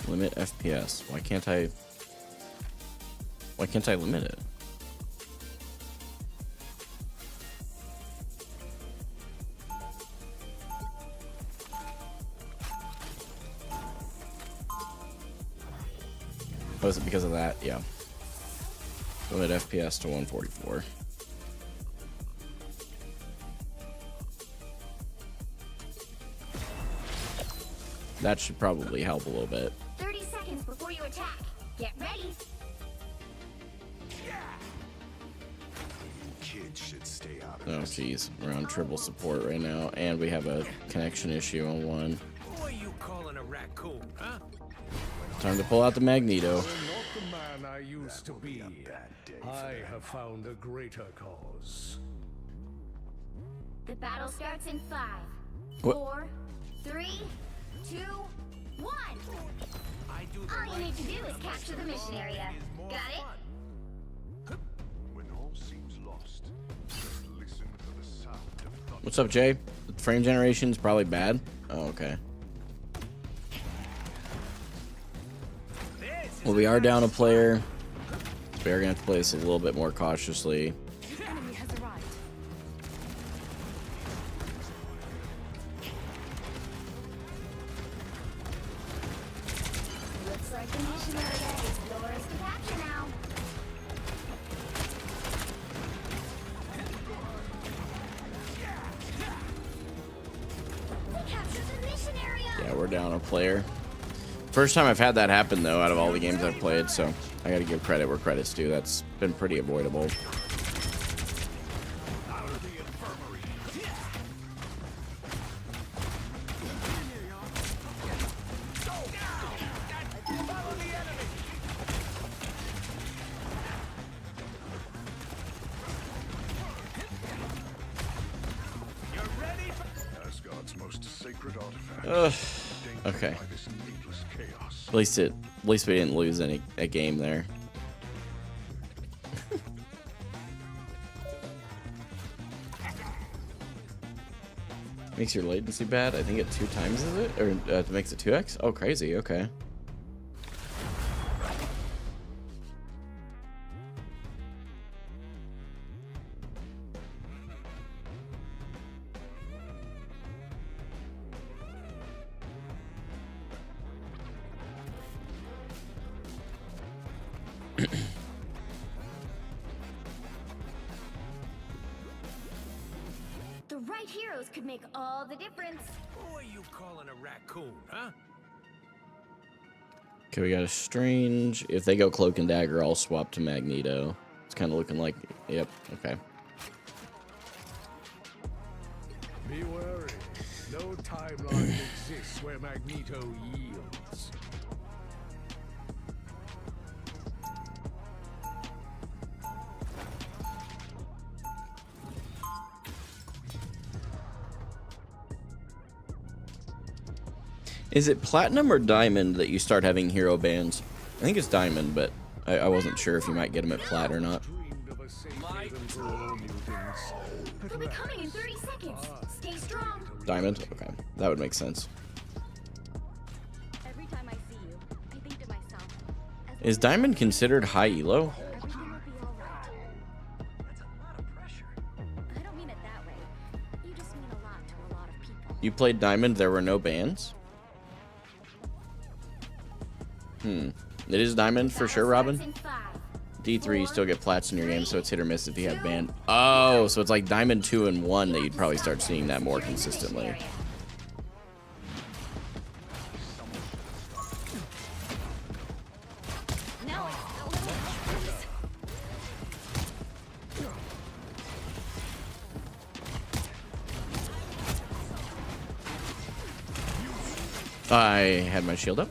Limit FPS. Why can't I limit it? Was it because of that? Yeah. Limit FPS to 144. That should probably help a little bit. 30 seconds before you attack. Get ready. Kids should stay out of Oh, this. jeez. We're on triple support right now, and we have a connection issue on one. Who are you calling a raccoon, huh? Time to pull out the Magneto. Not the man I used to be. I have found a greater cause. The battle starts in 5, What? 4, 3, 2, 1. I do the All you right need to thing do is unless capture the the mission wrong area. thing is more Got it? fun. When all seems lost, just listen for the sound of thunder. What's up, Jay? The frame generation's probably bad. Oh, okay. This is Well, we are down a player. We are gonna have to play this a little bit more cautiously. The enemy has arrived. Looks like the mission area is yours to capture now. We captured the mission area. Yeah, we're down a player. First time I've had that happen, though, out of all the games I've played, so I gotta give credit where credit's due. That's been pretty avoidable. Out of the infirmary. follow the enemy. You're ready for Asgard's most sacred artifact. Ugh. Endangered Okay. by this needless chaos. At least we didn't lose a game there. Makes your latency bad? I think it 2 times is it? Or it makes it 2x? Oh, crazy. Okay. The right heroes could make all the difference. Who are you calling a raccoon, huh? Okay, we got a strange. If they go cloak and dagger, I'll swap to Magneto. It's kind of looking like. Yep. Okay. Be wary. No timeline exists where Magneto yields. Is it platinum or diamond that you start having hero bands? I think it's diamond, but I wasn't sure if you might get them at plat or not. Dreamed of a safe haven for all mutants. They'll be coming in 30 seconds. Stay strong. Diamond? Okay. That would make sense. Every time I see you, I think to myself, as Is diamond considered high elo? everything will be all right. That's a lot of pressure. I don't mean it that way. You just mean a lot to a lot of people. You played diamond, there were no bands? It is diamond for sure, Robin. Starts in 5, D3, you still get plats in your game, so it's hit or miss if you have band. Oh, so it's like diamond 2 and 1 that you'd probably start seeing that more consistently. Now it's a little close. I had my shield up.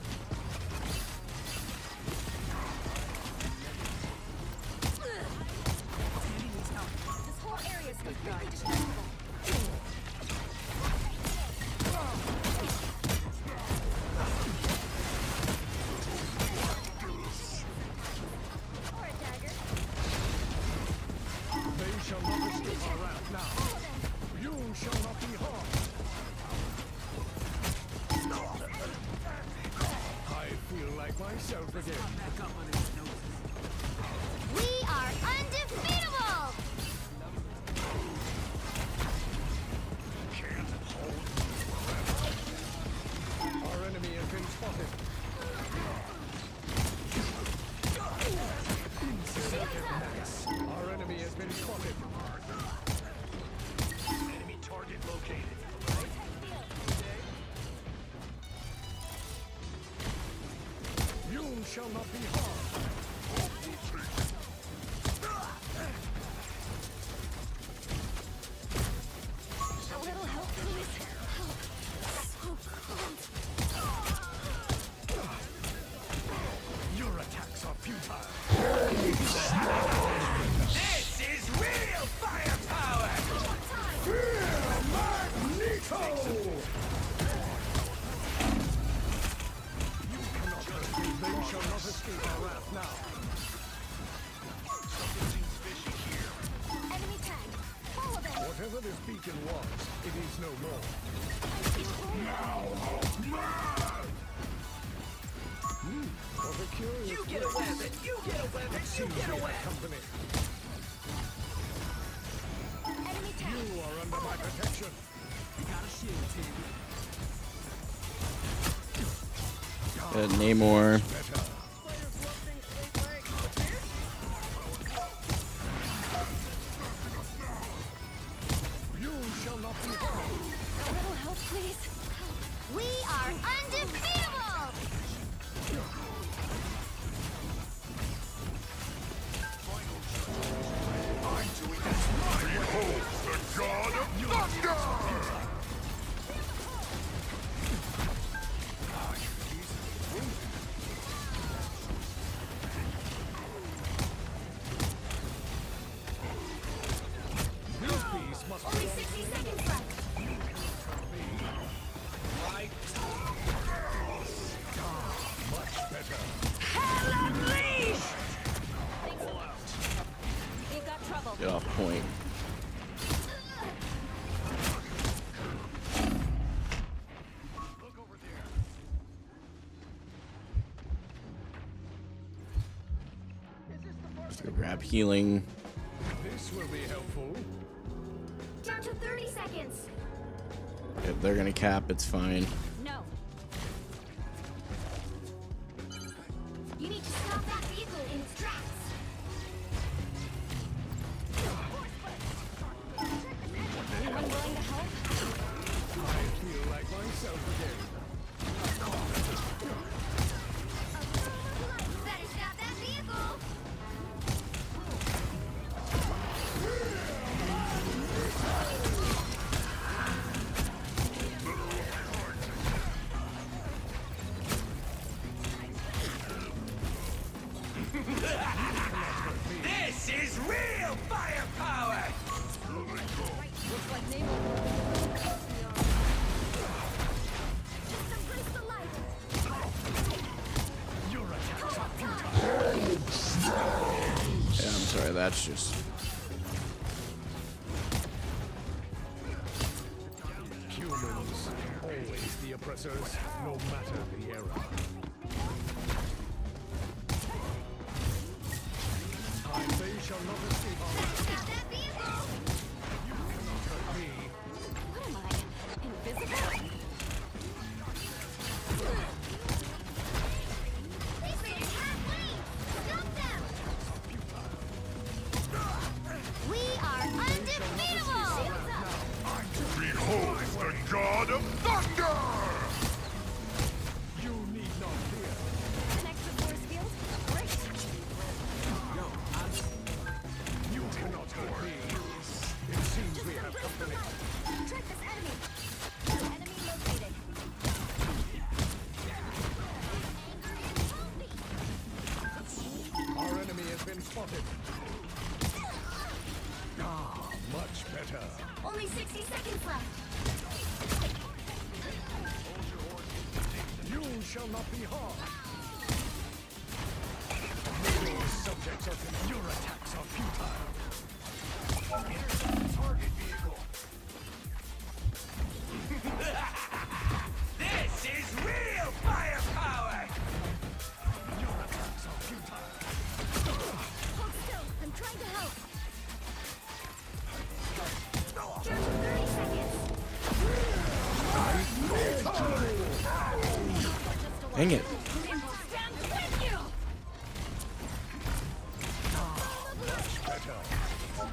This whole area is completely distractible. Or a dagger. They shall not escape our wrath now. You shall not be harmed. I feel like myself again. We are undefeatable. Our enemy has been spotted. shall not be harmed. A little help, please. Help. So cold. Your attacks are futile. This is real firepower! Magneto! You cannot hurt me. They shall not escape our wrath now. Enemy tag. Follow them. Whatever this beacon was, it is no more. What a curious You get a weapon! You get a weapon! You get a weapon! company. Enemy tag. You are under my protection. Namor. Better. You shall not be harmed. A little help, please. We are undefeatable! Behold the god of thunder! This beast must Only 60 seconds left. much better. We've got trouble. Get off point. Let's go grab healing. This will be helpful. Down to 30 seconds. If they're gonna cap, it's fine. No. You need to stop that vehicle in its tracks. Anyone willing to help? I feel like myself again. Better stop that vehicle. This is real firepower! Looks like Namor. Just embrace the light. Your attacks are futile. Yeah, I'm sorry, that's just. Humans, always the oppressors, no matter the era. They shall not escape our wrath. Stop that vehicle. You cannot hurt me. What am I? Invisible? These things have wings. Stop them. We are undefeatable. Shields up. Behold the god of thunder! You need not fear. An extra force field? Great. You cannot hurt me. It seems we have company. Track this enemy. Enemy located. Our enemy has been spotted. Ah, much better. Only 60 seconds left. You shall not be harmed. Your subjects are your attacks are futile. Target vehicle. This is real firepower! Your attacks are futile. Hold still. I'm trying to help. Down to 30 seconds. Dang it. Stand with you. Better. A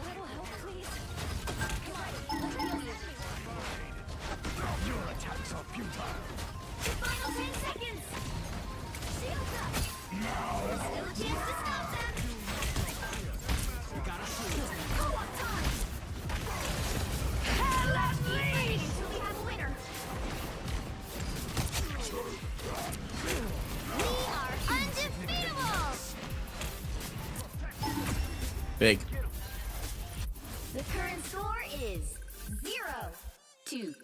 little help, please. Come on. Let's heal you. Your attacks are futile. Final 10 seconds. Shields up. Big. The current score is 0-2. You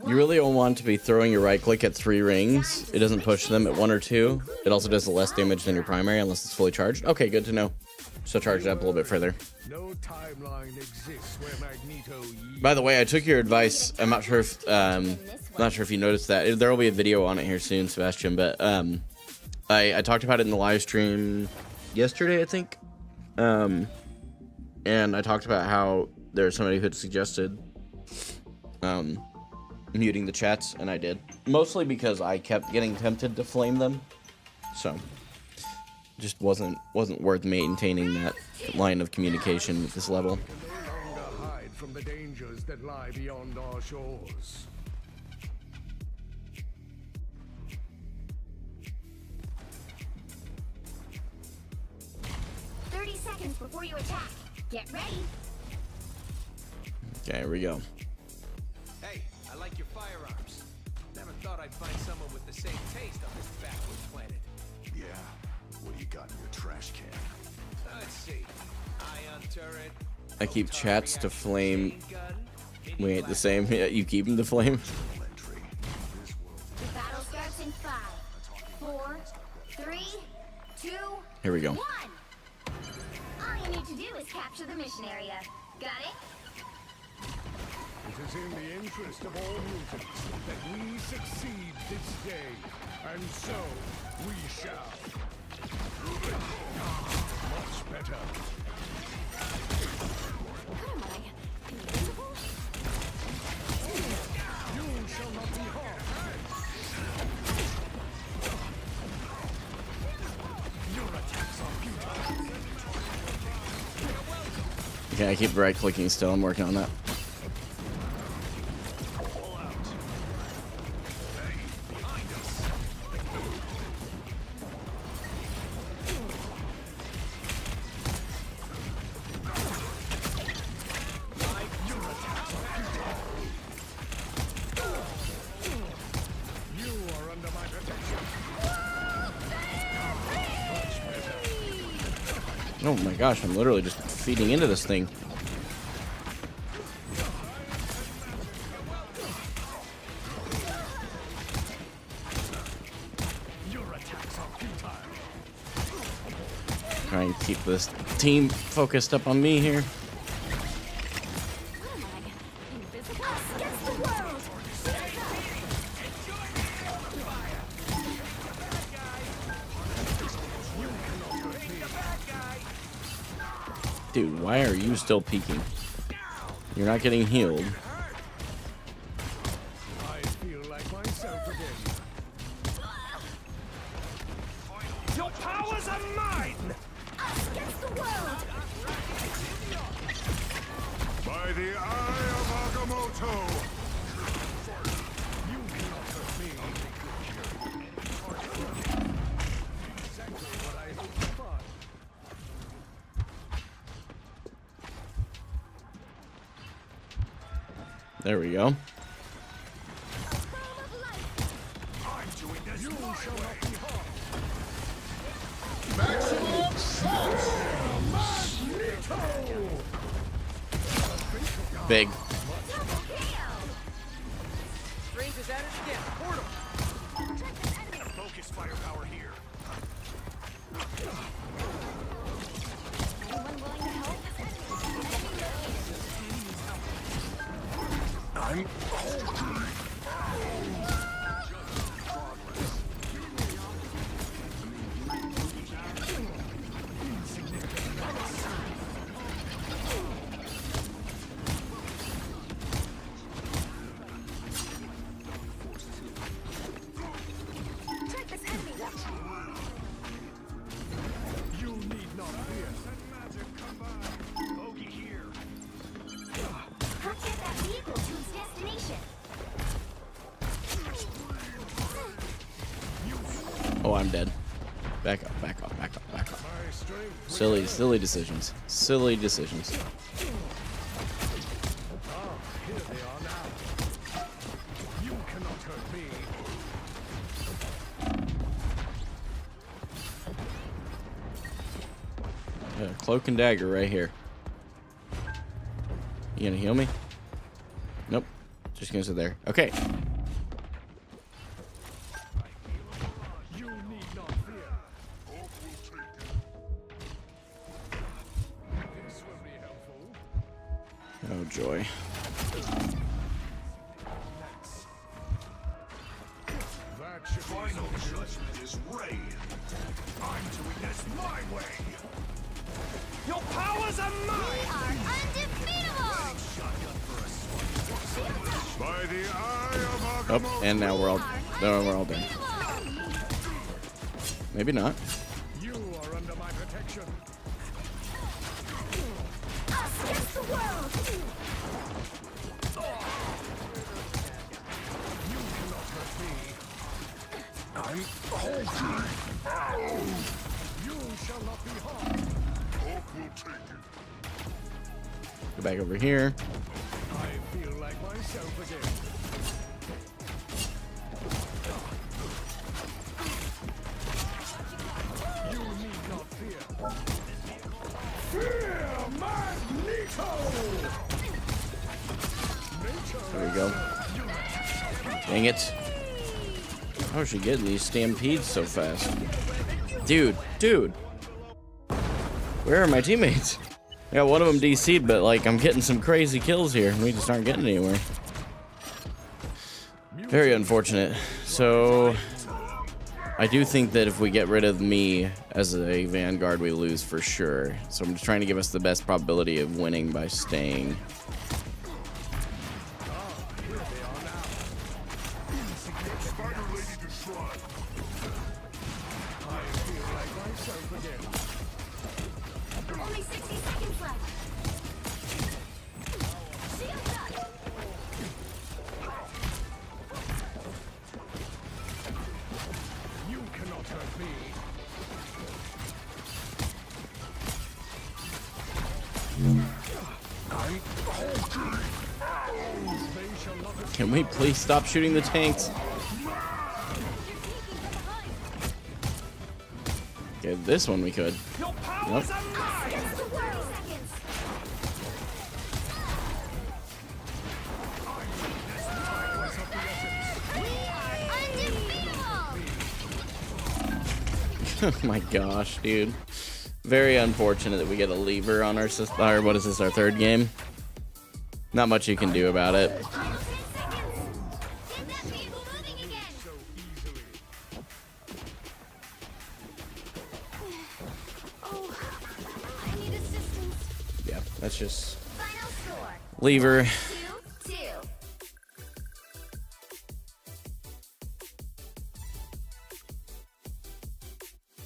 really don't want to be throwing your right click at 3 rings. It doesn't push them at 1 or 2. It also does less damage than your primary unless it's fully charged. Okay, good to know. So charge it up a little bit further. No timeline exists where Magneto By the way, I took your advice. I'm not sure if you noticed that. There will be a video on it here soon, Sebastian. But I talked about it in the live stream yesterday, I think. And I talked about how there's somebody who had suggested muting the chats, and I did. Mostly because I kept getting tempted to flame them. So just wasn't worth maintaining that line of communication at this level. can no longer hide from the dangers that lie beyond our shores. Seconds before you attack. Get ready. Okay, here we go. Hey, I like your firearms. Never thought I'd find someone with the same taste on this backward planet. Yeah. What do you got in your trash can? Let's see. Ion turret. I keep photon chats to reactor flame. chain gun, We ain't the same. Yeah, you keep them to flame. Entry. This world The battle starts in 5, 4, 3, 2, Here we go. 1. All you need to do is capture the mission area. Got it? It is in the interest of all mutants that we succeed this day, and so we shall. Much better. What am I? Invisible? You shall not be harmed. Your attacks are futile. Okay, I keep right clicking still. I'm working on that. You are under my protection. Oh my gosh, I'm literally just feeding into this thing. Your attacks are futile. Try and keep this team focused up on me here. What am I? Invisible? Us against the world! Dude, why are you still peeking? You're not getting healed. I feel like myself again. Your powers are mine! Us against the world! By the eye of Agamotto! You cannot hurt me. Exactly what I hoped to find. There we go. I'm doing this You my shall way! not be harmed. Big. Strange is at it again. Portal! Focus firepower here. Anyone willing to help? I'm Check this enemy! You need not fear. magic come by. Bogey here. Let's get that vehicle to its destination. Oh, I'm dead. Back up, back up, back up, back up. My strength. Silly decisions. Silly decisions. Ah, here they are now. You cannot hurt me. Cloak and dagger right here. You gonna heal me? Nope. Just gonna sit there. Okay. You need not fear. This will be helpful. Oh joy. That should final judgment is reign. I'm doing this my way. Your powers are We mine. are undefeatable! By the eye of Oh, and now we're all done. Unbeatable! Maybe not. You are under my protection. Us against the world! You cannot hurt me. I'm halting. You shall not be harmed. Hope will take it. Go back over here. I feel like myself again. You need not fear. Fear Magneto! There we go. Dang it. How is she getting these stampedes so fast? Dude. Where are my teammates? I got one of them DC'd, but like I'm getting some crazy kills here. We just aren't getting anywhere. Very unfortunate. So I do think that if we get rid of me as a Vanguard, we lose for sure. So I'm just trying to give us the best probability of winning by staying. Only 60 seconds left. Shields up! You cannot hurt me. I'm halting. They shall not escape. Can we please stop shooting the tanks? Okay, this one we could. Your Nope. powers are mine. Against the world! Seconds! We are undefeatable! Oh my gosh, dude. Very unfortunate that we get a lever on our system. Or what is this, our third game? Not much you can do about it. Final 10 seconds! Get that vehicle moving again! So easily. Oh, I need assistance. Yeah, that's just Final score. lever. 2-2.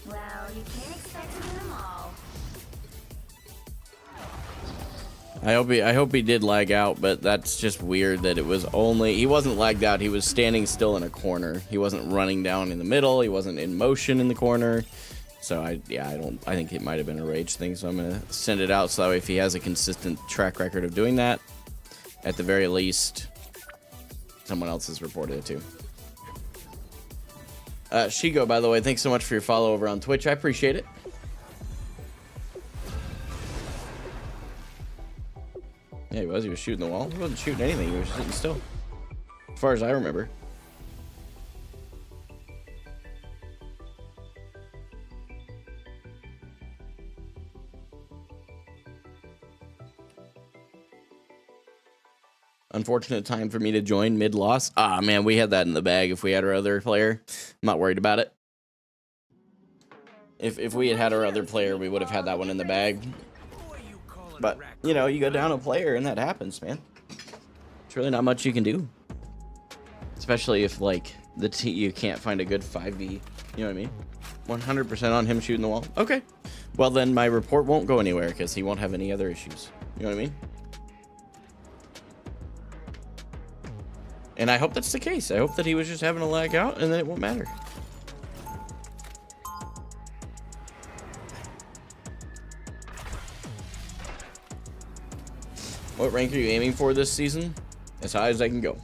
Well, you can't expect to win them all. I hope he did lag out, but that's just weird that it was only he wasn't lagged out, he was standing still in a corner. He wasn't running down in the middle, he wasn't in motion in the corner. So I think it might have been a rage thing, so I'm gonna send it out so that way if he has a consistent track record of doing that, at the very least, someone else has reported it too. Shigo, by the way, thanks so much for your follow over on Twitch. I appreciate it. Yeah, he was shooting the wall. He wasn't shooting anything. He was sitting still. As far as I remember. Unfortunate time for me to join mid-loss. Ah, man, we had that in the bag if we had our other player. I'm not worried about it. If we had our other player, we would have had that one in the bag. But, you know, you go down a player and that happens, man. It's really not much you can do. Especially if, like, you can't find a good 5v. You know what I mean? 100% on him shooting the wall. Okay. Well, then my report won't go anywhere because he won't have any other issues. You know what I mean? And I hope that's the case. I hope that he was just having a lag out and then it won't matter. What rank are you aiming for this season? As high as I can go.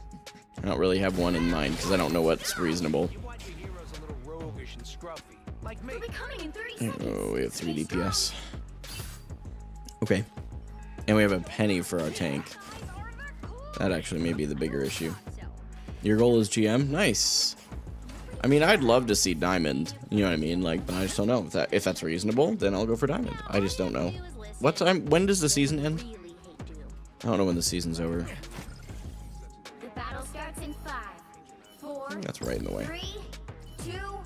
I don't really have one in mind because I don't know what's reasonable. You want your heroes a little roguish and scruffy, like me. We'll be coming in 30 seconds. Oh, we have 3 DPS. Okay. And we have a penny for our tank. That actually may be the bigger issue. Your goal is GM? Nice. I mean, I'd love to see Diamond. You know what I mean? Like, but I just don't know. If that's reasonable, then I'll go for Diamond. I just don't know. What time? When does the season end? I don't know when the season's over. The battle starts in 5, 4, That's right in the way. 3, 2, 1.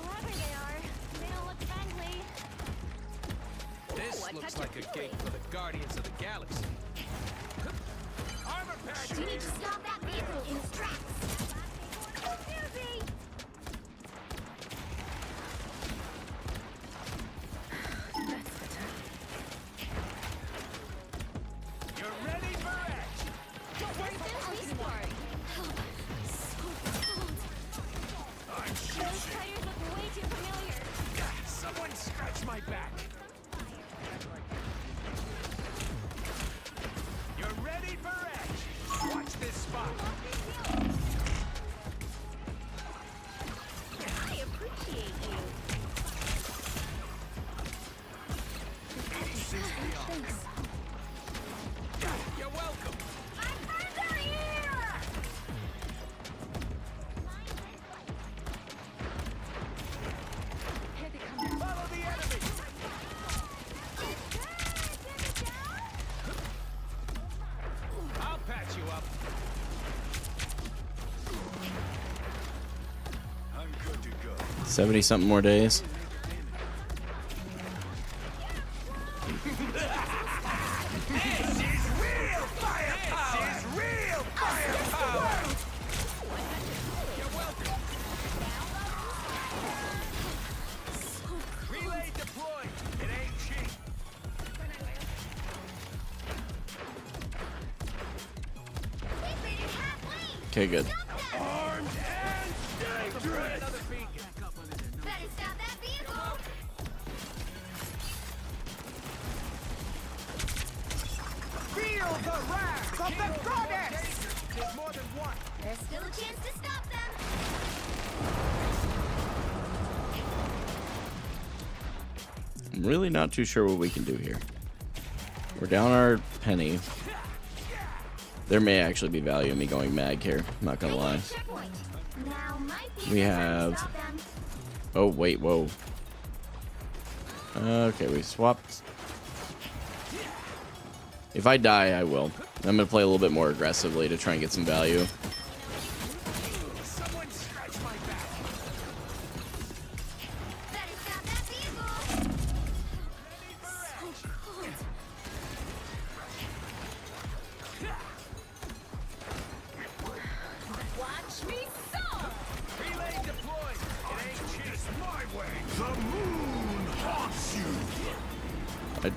Whoever they are, they don't look friendly. This looks like a gate for the Guardians of the Galaxy. Armor patch! You need to stop that vehicle in its tracks. You're ready for action! Those tires look way too familiar. Someone scratch my back! You're ready for action! Watch this spot! I appreciate you. Thanks. You're welcome! Here they come. Follow the enemy! I'll patch you up. I'm good to go. 70-something more days. Real firepower! This is real firepower! You're welcome. Relay deployed. It ain't cheap. Okay, good. Armed and dangerous. Another beacon. Better stop that vehicle. Feel the wrath of the goddess. There's more than one. There's still a chance to stop them. I'm really not too sure what we can do here. We're down our penny. There may actually be value in me going mag here. I'm not gonna lie. Checkpoint. Now might be We the time to have- stop them. Oh, wait, whoa. Okay, we swapped. If I die, I will. I'm gonna play a little bit more aggressively to try and get some value. Someone scratch my back. Better stop that vehicle. Watch me soar! Relay deployed. It ain't cheap. My way. The moon haunts you.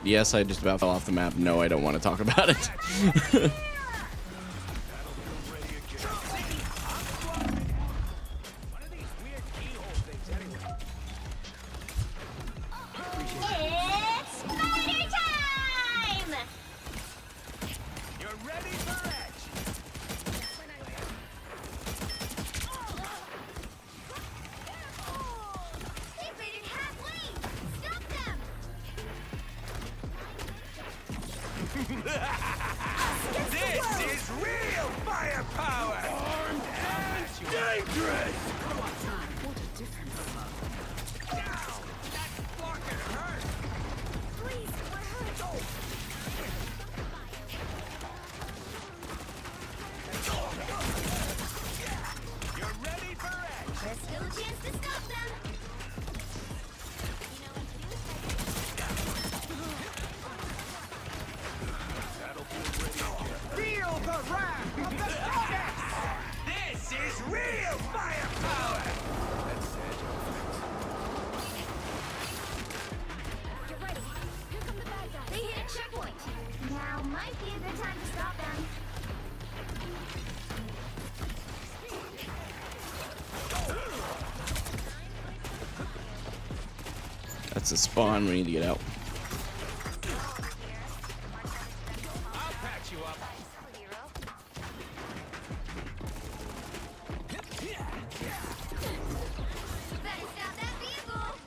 Yes, I just about fell off the map. No, I don't want to talk about it. What are these weird keyhole things anyway? It's spider time! You're ready for action. They've made it halfway. Stop them. This is real firepower. Armed and dangerous. Down. That fucking hurt. Please, we're hurt. You're ready for action. There's still a chance to stop them. Feel the wrath of the goddess. This is real firepower. You're ready. Here come the bad guys. They hit a checkpoint. Now might be a good time to stop them. That's a spawn. We need to get out. I'll patch you up. Better stop that vehicle.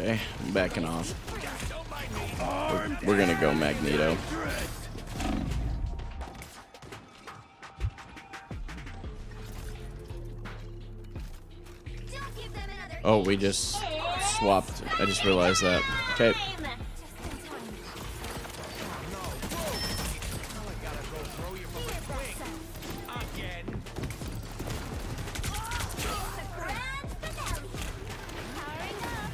Okay, I'm backing off. We're gonna go Magneto. Don't give them another Oh, we just swapped. I just realized that. Okay. time. Again. The grand finale. Powering up.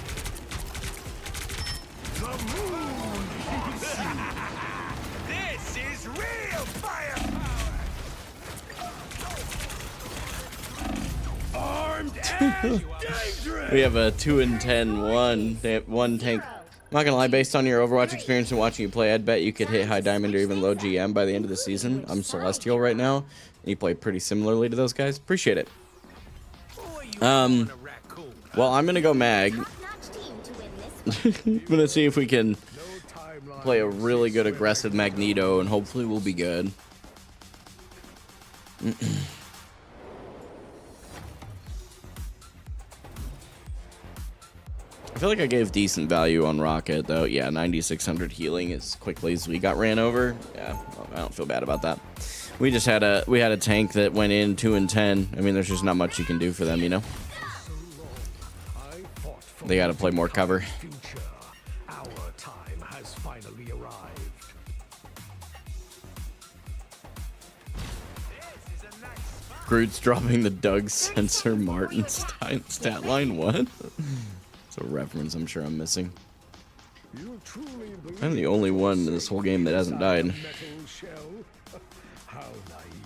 The moon haunts you. This is real firepower. Armed and dangerous. We have a 2 and 10 one tank. I'm not gonna lie, based on your Overwatch experience and watching you play, I'd bet you could hit high diamond or even low GM by the end of the season. I'm Celestial right now, and you play pretty similarly to those guys. Appreciate it. A raccoon. Well, I'm gonna go Mag. Top-notch team to win this one. I'm gonna see if we can No timeline. play a really good aggressive Magneto, and hopefully we'll be good. I feel like I gave decent value on Rocket, though. Yeah, 9,600 healing as quickly as we got ran over. Yeah, I don't feel bad about that. We just had a tank that went in 2 and 10. I mean, there's just not much you can do for them, you know. I fought for They got to play more cover. future. Our time has finally arrived. Groot's dropping the Doug Sensor Martin stat line. What? It's a reference I'm sure I'm missing. You truly believe I'm the only one in this whole game that hasn't died. Of metal shell? How naive.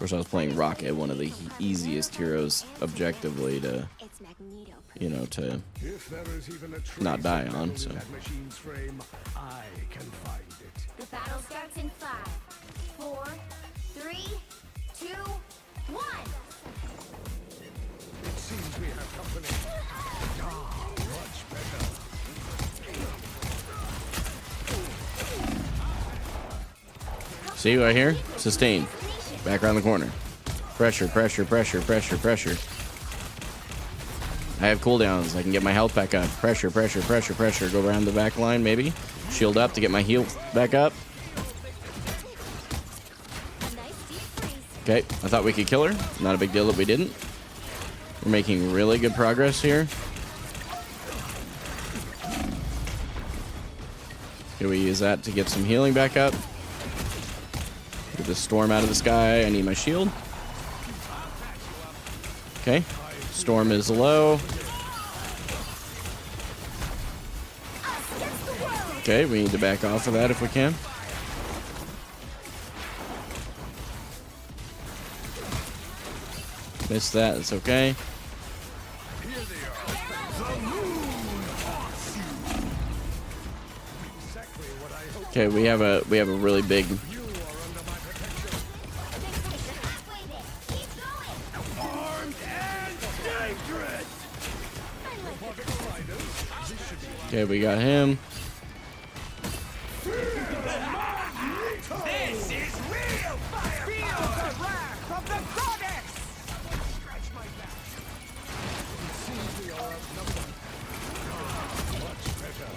course, I was playing Rocket, one of the easiest heroes objectively to, It's Magneto. you know, to If there is even a not trace die of on, metal so. in that machine's frame, I can find it. The battle starts in 5, 4, 3, 2, 1. It seems we have company. Ah, much better. See right here? Sustain. Back around the corner. Pressure, pressure, pressure, pressure, pressure. I have cooldowns. I can get my health back up. Pressure, pressure, pressure, pressure. Go around the back line, maybe. Shield up to get my heal back up. Nice deep freeze. Okay, I thought we could kill her. Not a big deal that we didn't. We're making really good progress here. Here we use that to get some healing back up. Get the storm out of the sky. I need my shield. Okay, storm is low. Okay, we need to back off of that if we can. Missed that, it's okay. Okay, we have a really big Halfway there. Keep going. Armed and dangerous. Okay, we got him. This is real fire. Feel the wrath of the goddess. Scratch my back. Seems we are outnumbered. Ah, much better.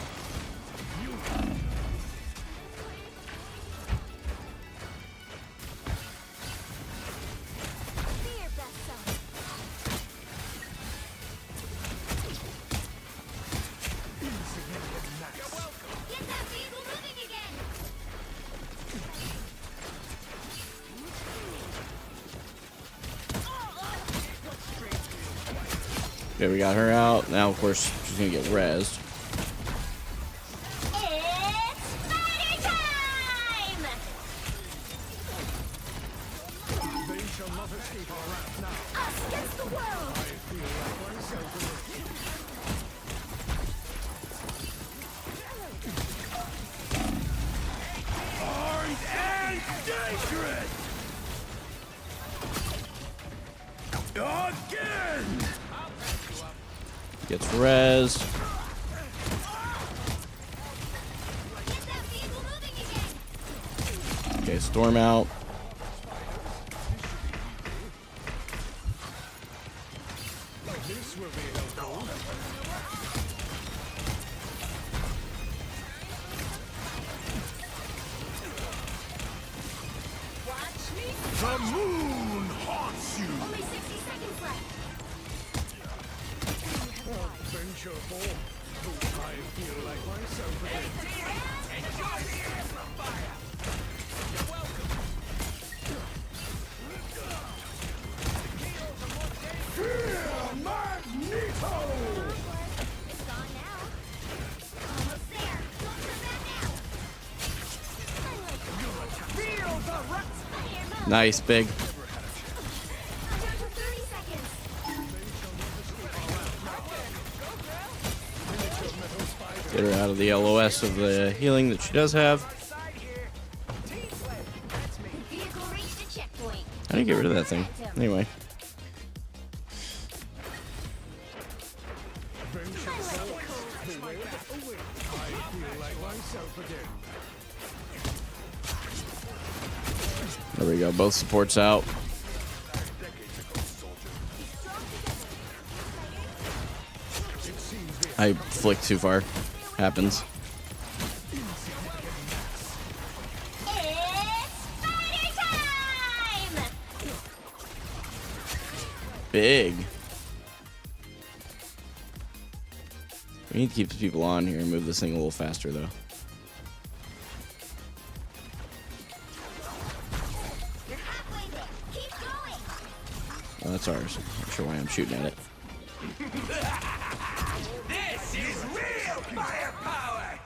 Fear vessel. Get that vehicle moving again. Okay, we got her out. Now, of course, she's gonna get rezzed. It's fighting time! They shall not escape our wrath now. Us against the world! I feel like myself in this. Armed and dangerous! Again! Gets rezzed. Get that vehicle moving again! Okay, storm out. This will be helpful. The moon haunts you. Only 60 seconds left. Adventureful. I feel like myself again. Enjoy the amplifier. You're welcome. Magneto! It's gone now. Almost there. Don't turn back now. Feel the rest. Fire mode. Nice, big. Down to 30 seconds. Get her out of the LOS of the healing that she does have. Side here. T-Sled. That's me. Vehicle reached a checkpoint. How do you get rid of that thing? Anyway. Adventureful. Away. I feel like myself again. There we go. Both supports out. I flicked too far. Happens. It's spider time! Big. We need to keep the people on here and move this thing a little faster, though. You're halfway there. Keep going. Oh, that's ours. I'm not sure why I'm shooting at it. This is real firepower.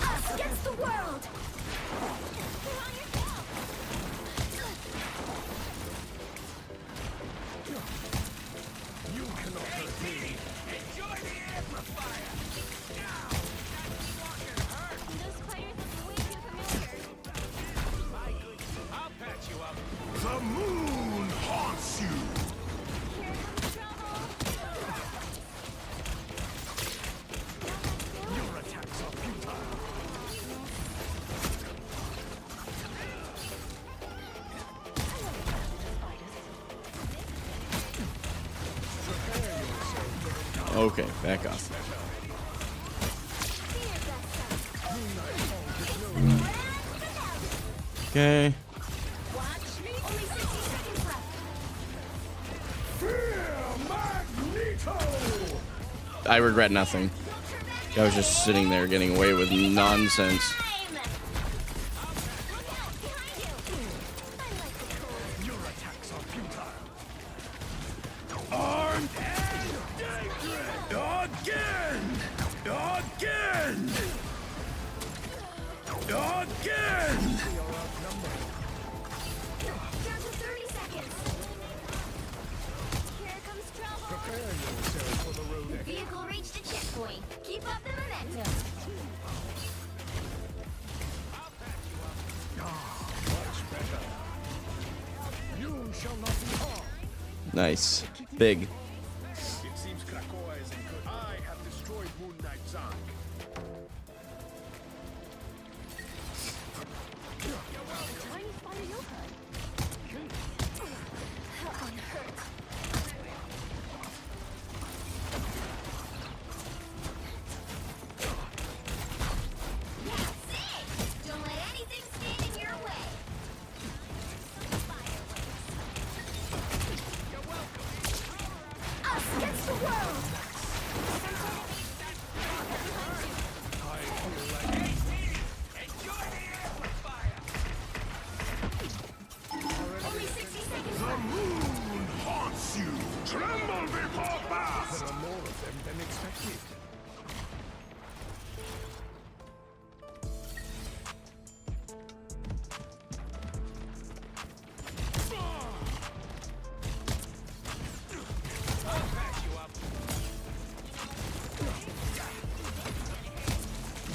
Us against the world. You cannot hurt me. Enjoy the amplifier. Those spiders look way too familiar. My goodness. I'll patch you up. The moon haunts you. Here comes trouble. Your attacks are futile. Okay, back off. Okay. Watch me. Only 60 seconds left. Fear Magneto! I regret nothing. I was just sitting there getting away with nonsense. Time. Look out behind you. I like the cold. Your attacks are futile. Armed and dangerous! Again! Again! Again! Down to 30 seconds. Here comes trouble. Prepare yourself for the road ahead. Vehicle reached a checkpoint. Keep up the momentum. Much better. You shall not be harmed. Nice. Big. It seems Krakoa is in good. I have destroyed Moon Knight's ark. Tiny spider yoga. That one hurts. That's it. Don't let anything stand in your way. Us against the world. Enjoy the amplifier. Only 60 seconds The left. moon haunts you. Tremble before bath. There are more of them than expected. I'll patch you up.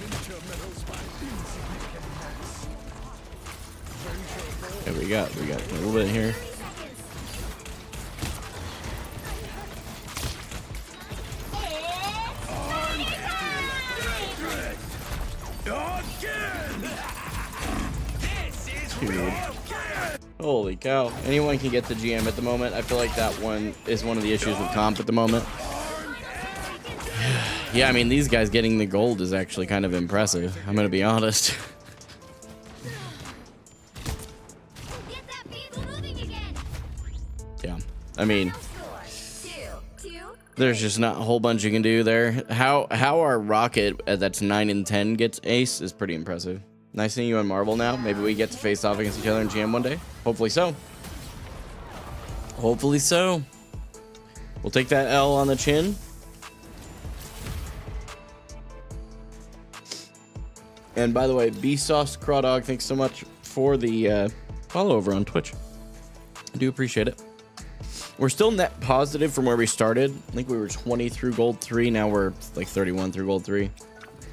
Miniature medals by insignificant mass. Ventureful. Yeah, we got a little bit here. 30 seconds. Again! This is Dude. real. Holy cow. Anyone can get the GM at the moment. I feel like that one is one of the issues with comp at the moment. Yeah, I mean, these guys getting the gold is actually kind of impressive. I'm going to be honest. I mean, Score 2-2. there's just not a whole bunch you can do there. How our Rocket that's 9 and 10 gets ace is pretty impressive. Nice seeing you on Marvel now. Maybe we get to face off against each other in GM one day. Hopefully so. Hopefully so. We'll take that L on the chin. And by the way, Bsauce Crawdog, thanks so much for the follow over on Twitch. I do appreciate it. We're still net positive from where we started. I think we were 20 through gold 3. Now we're like 31 through gold 3.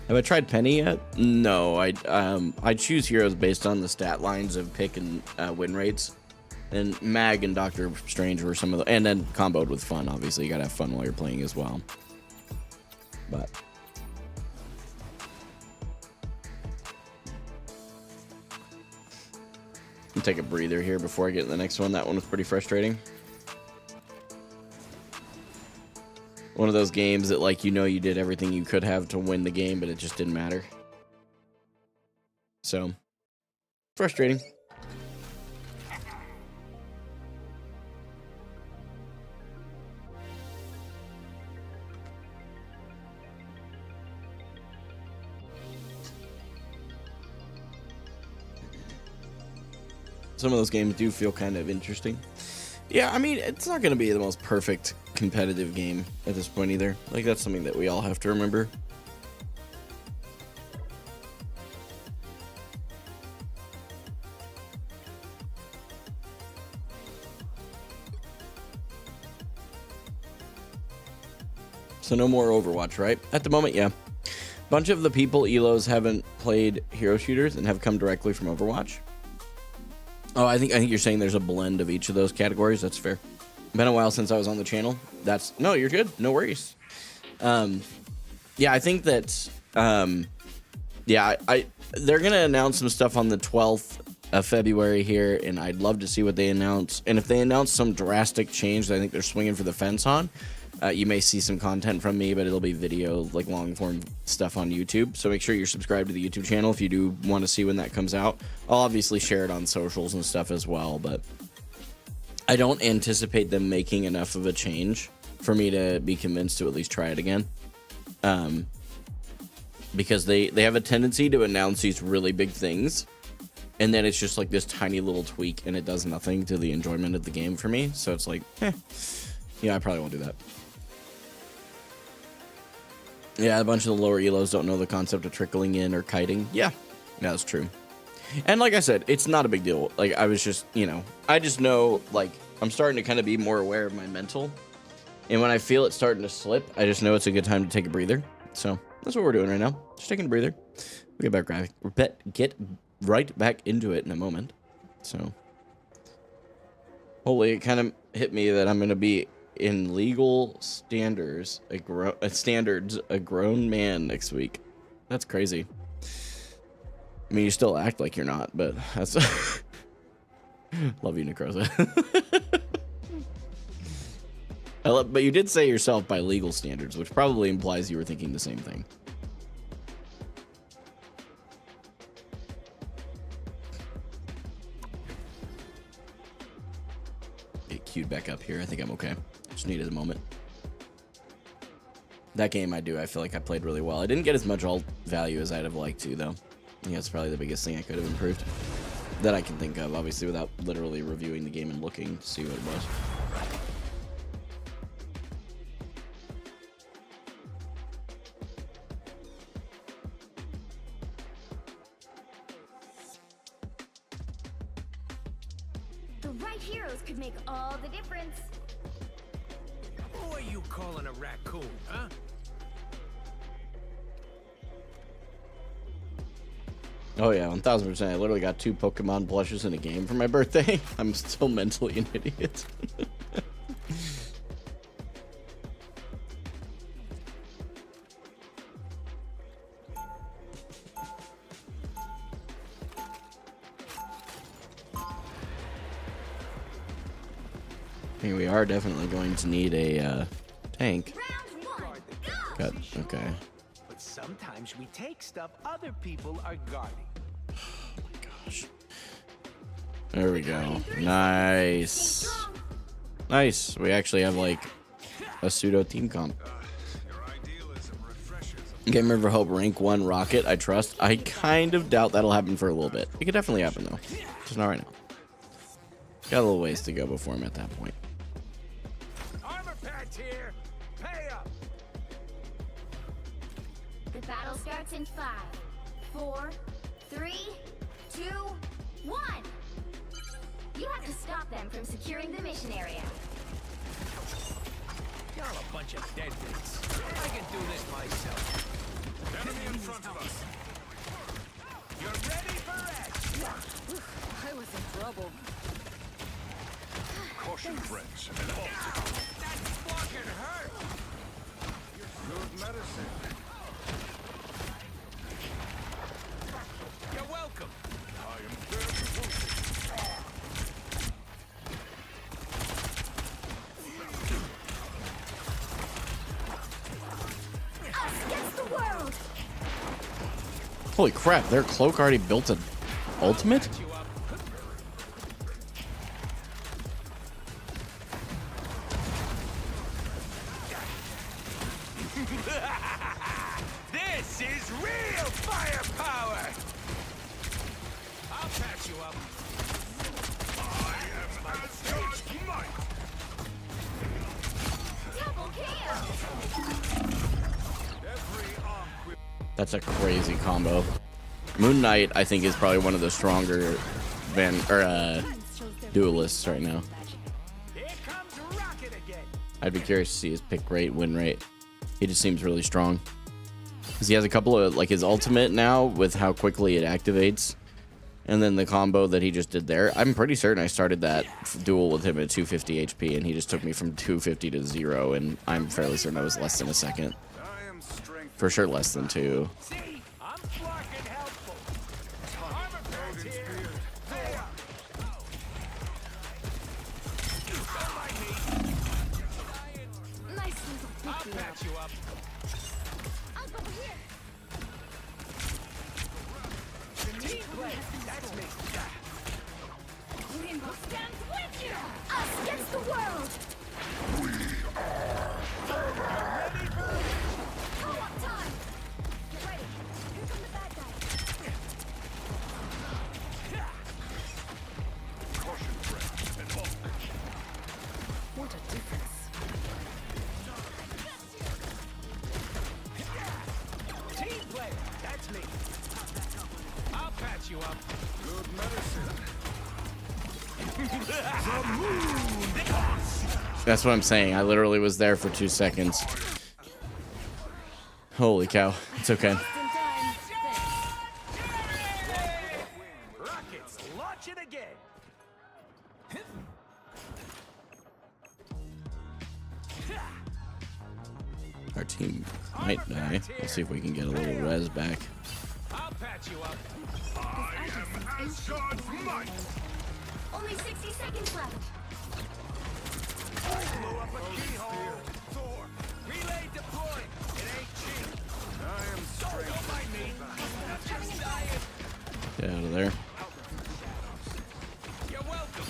Have I tried Penny yet? No. I choose heroes based on the stat lines of pick and win rates. And Mag and Doctor Strange were some of the, and then comboed with fun. Obviously, you gotta have fun while you're playing as well. But I'll take a breather here before I get to the next one. That one was pretty frustrating. One of those games that, like, you know, you did everything you could have to win the game, but it just didn't matter. So, frustrating. Some of those games do feel kind of interesting. Yeah, I mean, it's not going to be the most perfect competitive game at this point either. Like, that's something that we all have to remember. So no more Overwatch, right? At the moment, yeah. Bunch of the people, Elos, haven't played hero shooters and have come directly from Overwatch. Oh, I think you're saying there's a blend of each of those categories. That's fair. Been a while since I was on the channel. No, you're good. No worries. Yeah, I think that yeah, they're gonna announce some stuff on the 12th of February here, and I'd love to see what they announce. And if they announce some drastic change that I think they're swinging for the fence on, you may see some content from me, but it'll be video, like long form stuff on YouTube. So make sure you're subscribed to the YouTube channel if you do want to see when that comes out. I'll obviously share it on socials and stuff as well, but I don't anticipate them making enough of a change for me to be convinced to at least try it again. Because they have a tendency to announce these really big things, and then it's just like this tiny little tweak, and it does nothing to the enjoyment of the game for me. So it's like, yeah, I probably won't do that. Yeah, a bunch of the lower elos don't know the concept of trickling in or kiting. Yeah, that's true. And like I said, it's not a big deal. Like, I was just, you know, I just know, like, I'm starting to kind of be more aware of my mental. And when I feel it starting to slip, I just know it's a good time to take a breather. So that's what we're doing right now. Just taking a breather. We'll get right back into it in a moment. So hopefully it kind of hit me that I'm going to be in legal standards, a grown man next week. That's crazy. I mean, you still act like you're not, but that's love you, Necroza. But you did say yourself by legal standards, which probably implies you were thinking the same thing. Get queued back up here. I think I'm okay. Just needed a moment. That game I feel like I played really well. I didn't get as much ult value as I'd have liked to, though. I think that's probably the biggest thing I could have improved that I can think of, obviously, without literally reviewing the game and looking to see what it was. The right heroes could make all the difference. Who are you calling a raccoon, huh? Oh yeah, 1000%. I literally got 2 Pokemon plushes in a game for my birthday. I'm still mentally an idiot. I mean, we are definitely going to need a tank. Round one, go! Got, okay. But sometimes we take stuff other people are guarding. Gosh. There we go. Nice. Stay strong. Nice. We actually have like a pseudo team comp. Your idealism refreshes. Gamer of Hope rank 1 rocket. I trust. I kind of doubt that'll happen for a little bit. It could definitely happen though. Just not right now. Got a little ways to go before I'm at that point. Armor patch here. Pay up. The battle starts in 5, 4, 3, 2, 1. You have to stop them from securing the mission area. Y'all a bunch of deadbeats. I can do this myself. Enemy in front of us. You're ready for action. I was in trouble. Caution, friends. And That's fucking hurt. good medicine. You're welcome. I am very wounded. Us against the world! Holy crap, their cloak already built an ultimate? Patch you up. This is real firepower. I'll patch you up. I am as God's might. Double kill! Every arm quiver. That's a crazy combo. Moon Knight, I think, is probably one of the stronger duelists right now. Here comes Rocket again. I'd be curious to see his pick rate, win rate. He just seems really strong. Because he has a couple of, like, his ultimate now with how quickly it activates. And then the combo that he just did there. I'm pretty certain I started that duel with him at 250 HP, and he just took me from 250 to 0, and I'm fairly certain I was less than a second. I am strength. For sure less than 2. See, I'm fucking helpful. Armor patch here. Pay up. Don't mind me. Nice little I'll pick-me-up. patch you up. I'll go here. Team play. That's me. Rainbow stands with you! Us against the world! Co-op time! Get ready. Here come the bad guys. Caution, friends. And hope. What a difference. Team play. That's me. I'll patch you up. Good medicine. That's what I'm saying. I literally was there for 2 seconds. Holy cow. It's okay. Just in time. Thanks. Rockets, launch it again. Our team might die. Let's see if we can get a little res back. I'll patch you up. I am as God's might. Only 60 seconds left. Blow up a keyhole. Thor. Relay deployed. It ain't cheap. I am strength. Don't mind me. I'm just dying. Get out of there. You're welcome.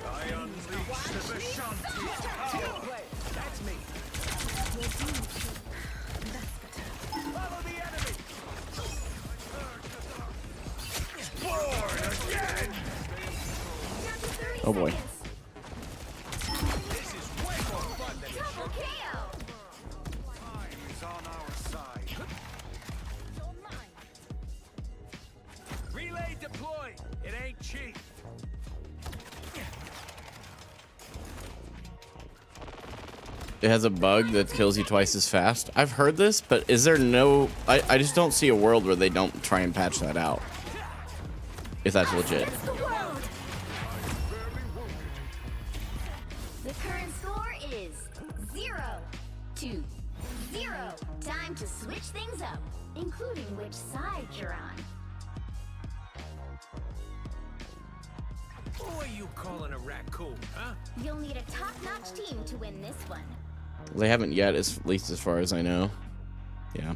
I unleash the Shanti. Team play. That's me. Follow the enemy. Born again. Down to 30 Oh boy. seconds. This is way more fun than it Double should be. kill! Time is on our side. Don't mind. Relay deployed. It ain't cheap. It has a bug that kills you twice as fast. I've heard this, but is there no... I just don't see a world where they don't try and patch that out. If that's legit. Against the world! The current score is 0-0. Time to switch things up, including which side you're on. Who are you calling a raccoon, huh? You'll need a top-notch team to win this one. They haven't yet, at least as far as I know. Yeah.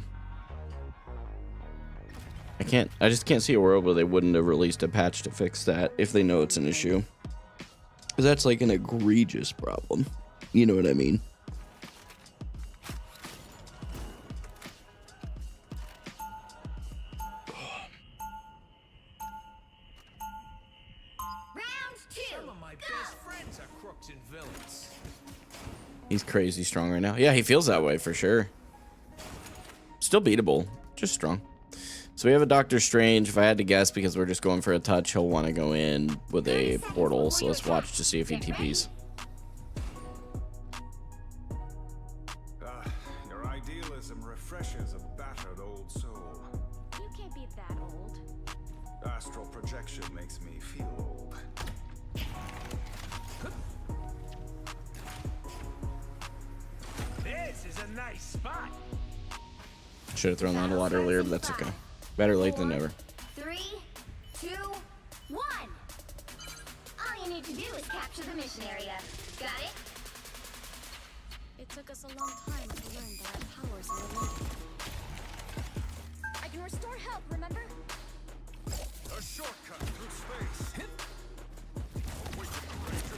I just can't see a world where they wouldn't have released a patch to fix that if they know it's an issue. Because that's like an egregious problem. You know what I mean? Round 2. Some of my best friends are crooks and villains. He's crazy strong right now. Yeah, he feels that way for sure. Still beatable, just strong. So we have a Doctor Strange. If I had to guess, because we're just going for a touch, he'll want to go in with a portal. So let's watch to see if he TPs. Your idealism refreshes a battered old soul. You can't be that old. Astral projection makes me feel old. This is a nice spot. Should have thrown that a lot earlier, but that's okay. Better late than never. 3, 2, 1. All you need to do is capture the mission area. Got it? It took us a long time to learn that our powers are related. I can restore health, remember? A shortcut through space. Awaken the Ranger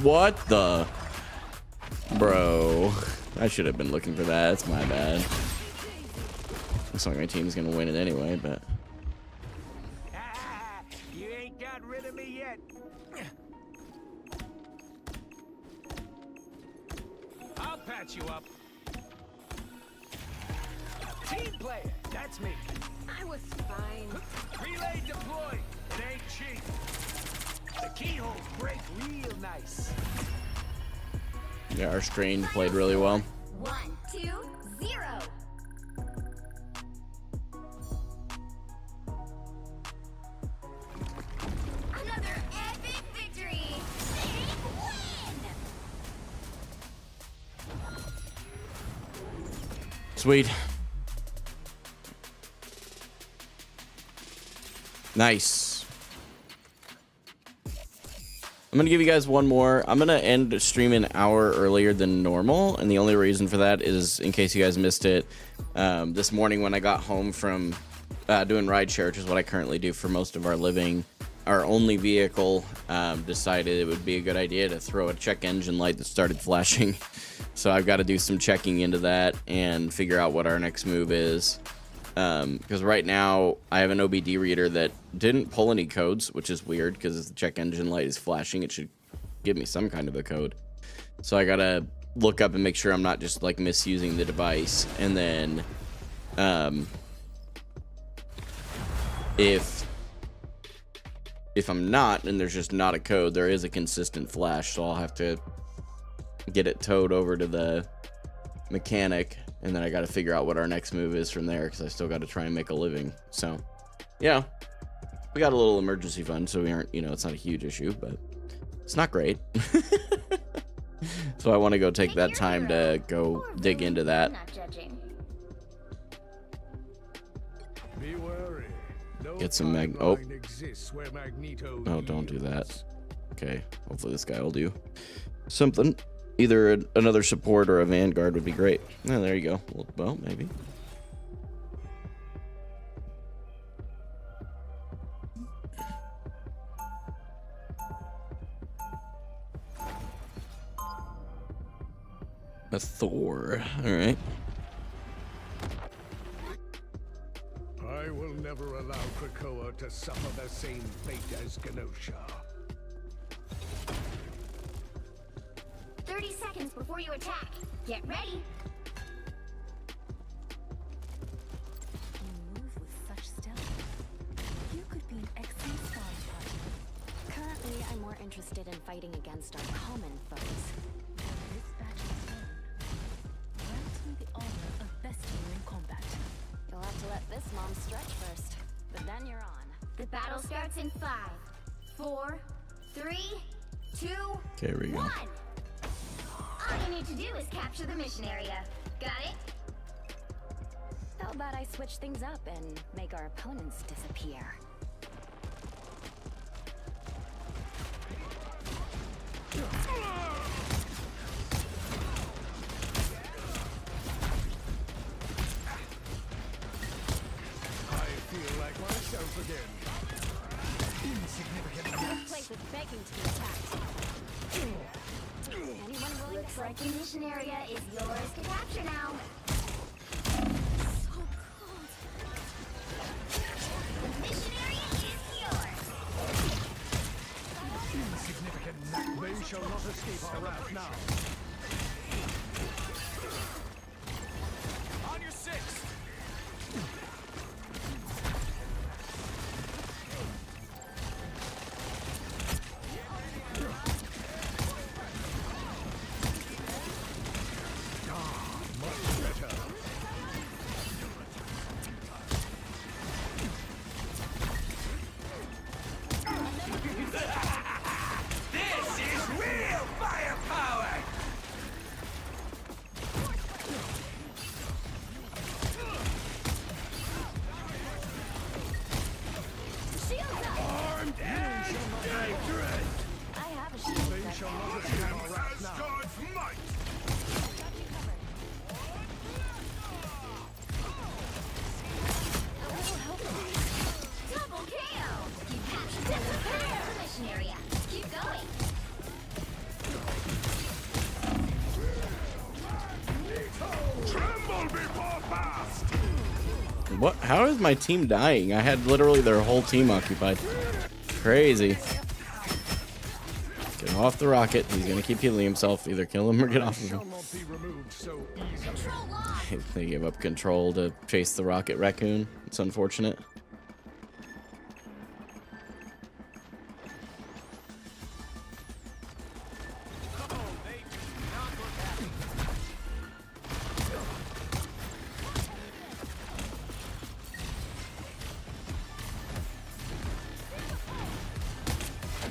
What the? Bro. I should have been looking for that. That's my bad. Looks like my team's gonna win it anyway, but. You ain't got rid of me yet. I'll patch you up. Team player, that's me. I was fine. Relay deployed. It ain't cheap. The keyholes break real nice. Yeah, our Strange played really well. 1, 2, 0. Another epic victory. Big win. Sweet. Nice. I'm going to give you guys one more. I'm going to end the stream an hour earlier than normal, and the only reason for that is, in case you guys missed it, this morning when I got home from doing rideshare, which is what I currently do for most of our living, our only vehicle decided it would be a good idea to throw a check engine light that started flashing. So I've got to do some checking into that and figure out what our next move is. Because right now I have an OBD reader that didn't pull any codes, which is weird because if the check engine light is flashing, it should give me some kind of a code. So I gotta look up and make sure I'm not just like misusing the device. And then if I'm not and there's just not a code, there is a consistent flash, so I'll have to get it towed over to the mechanic, and then I got to figure out what our next move is from there, because I still got to try and make a living. So yeah, we got a little emergency fund, so we aren't, you know, it's not a huge issue, but it's not great. So I want to go take that time to go dig into that. Not judging. Be wary. No Get some timeline exists where Magneto Oh, don't do that. yields. Okay, hopefully this guy will do something. Either another support or a Vanguard would be great. Oh, there you go. Well, maybe. A Thor. All right. I will never allow Krakoa to suffer the same fate as Genosha. 30 seconds before you attack. Get ready. You move with such stealth. You could be an excellent sparring partner. Currently, I'm more interested in fighting against our common foes. This battle alone grants me the honor of besting you in combat. You'll have to let this mom stretch first, but then you're on. The battle starts in 5, 4, 3, 2, Okay, here we go. 1. All you need to do is capture the mission area. Got it? How about I switch things up and make our opponents disappear? I feel like one once again. Insignificant This gnats. place is begging to be attacked. Anyone willing Looks to like the mission area is yours to capture now. so cold? The mission area is yours. Insignificant gnat. They shall not escape our wrath now. On your six. Much better. This is real firepower. Shields up. Armed and dangerous. I have a shield They that shall not escape our wrath now. Asgard's might! got you covered. A little help. Double KO. You captured the mission area. Keep going. Tremble before fast! What? How is my team dying? I had literally their whole team occupied. Crazy. Get off the rocket. He's gonna keep healing himself. Either kill him or get off of him. Shall not be removed so easily. Control lost. They give up control to chase the rocket raccoon. It's unfortunate.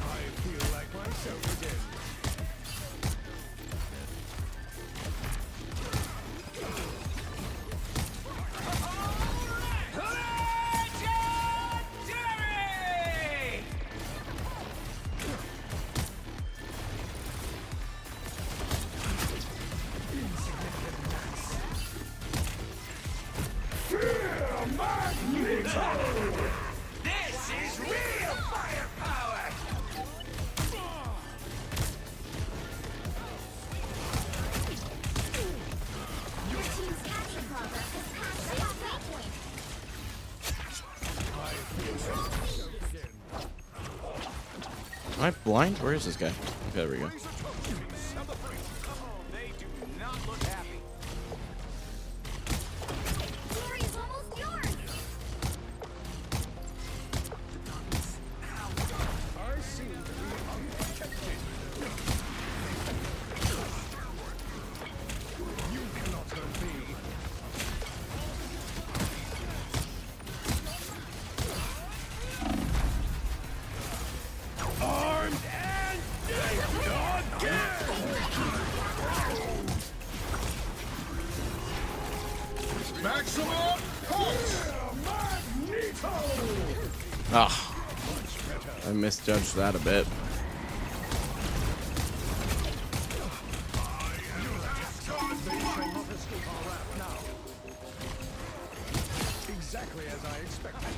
I feel like myself again. Legendary! This is real firepower! Your team's capture progress has passed the halfway point. Am I blind? Where is this guy? Okay, there we go. They do not look happy. Glory is almost yours. I seem to be unprotected. You cannot hurt me. Armed and maximum punch! Magneto! Ah, I misjudged that a bit. They shall not escape our wrath now. Exactly as I expected.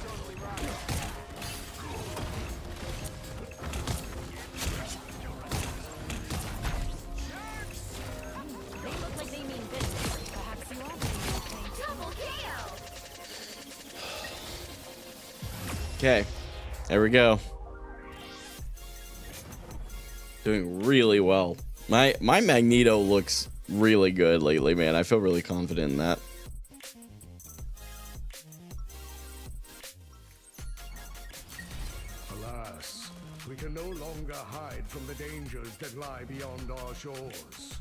They look like they mean business. Perhaps you are being okay. Double KO. Okay, there we go. Doing really well. My Magneto looks really good lately, man. I feel really confident in that. Alas, we can no longer hide from the dangers that lie beyond our shores.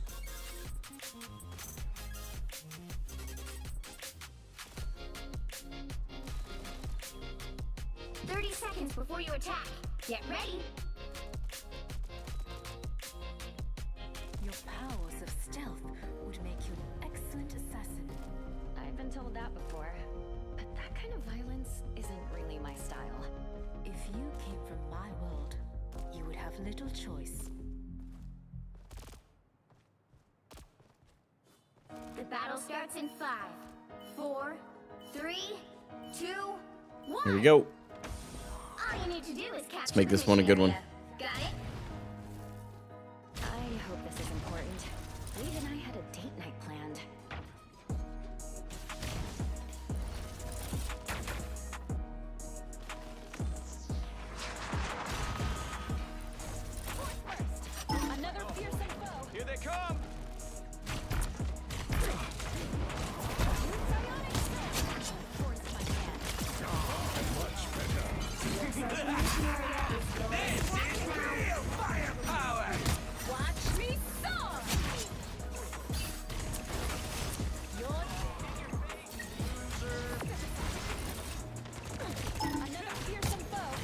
Seconds before you attack. Get ready. Your powers of stealth would make you an excellent assassin. I've been told that before, but that kind of violence isn't really my style. If you came from my world, you would have little choice. The battle starts in 5, 4, 3, 2, 1. Here we go. you need to do is capture Let's make the this one a mission good one. area. Got it? I hope this is important. Reed and I had a date night planned. Another fearsome foe. Here they come! Forced my hand. Watch me soar! Another fearsome foe.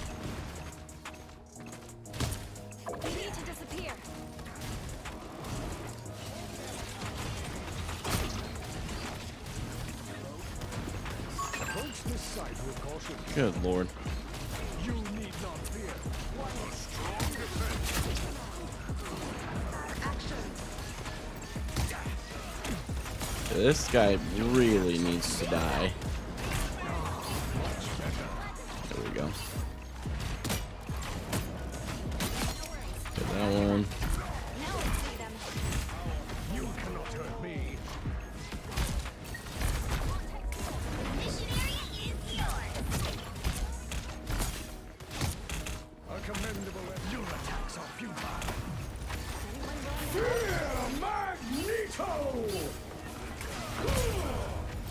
We need to disappear. Approach this site with caution. Good lord. You need not fear. A strong defense. This guy really needs to die. There we go. Get that one. Now let's see them. You cannot hurt me. Mission area is yours. A commendable your attacks are futile. Magneto!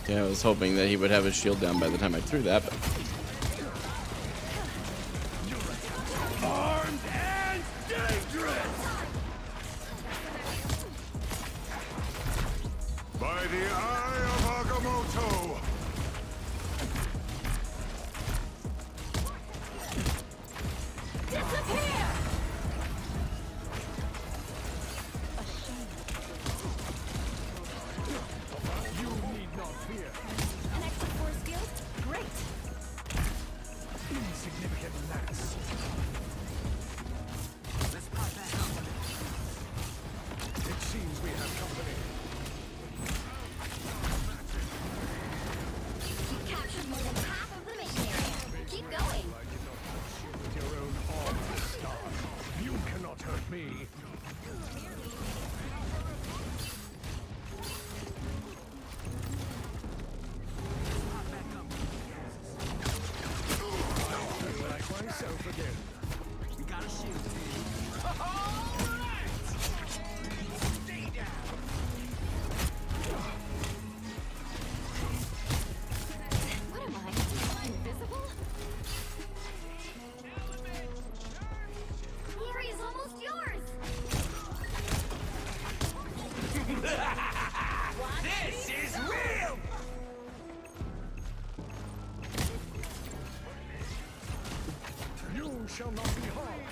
Yeah, I was hoping that he would have his shield down by the time I threw that, but Armed and dangerous! By the eye of Agamotto! Disappear! You need not fear. An extra force field? Great! Insignificant gnats. It seems we have company. You captured more than half of the mission area. Keep going. I did not touch you with your own arm this start. You cannot hurt me. I feel like myself again. What am I? Invisible? The area is almost yours. This is real! You shall not be harmed.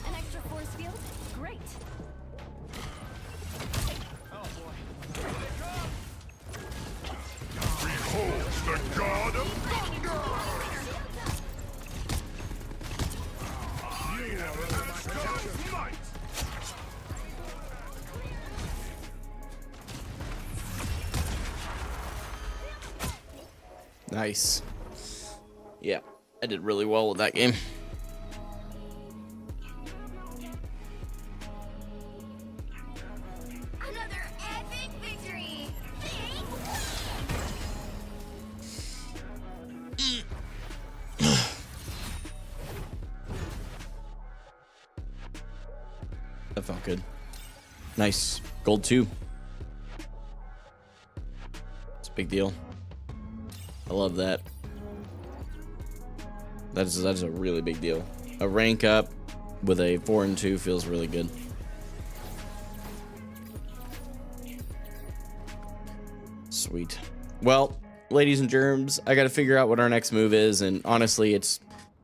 An extra force field? Great! Oh boy. Here they come! Behold the god of thunder! You are under my protection. Might. nice. Yeah, I did really well with that game. Another epic victory. That felt good. Nice. Gold 2. It's a big deal. I love that. That's a really big deal. A rank up with a 4 and 2 feels really good. Sweet. Well, ladies and germs, I got to figure out what our next move is, and honestly, it's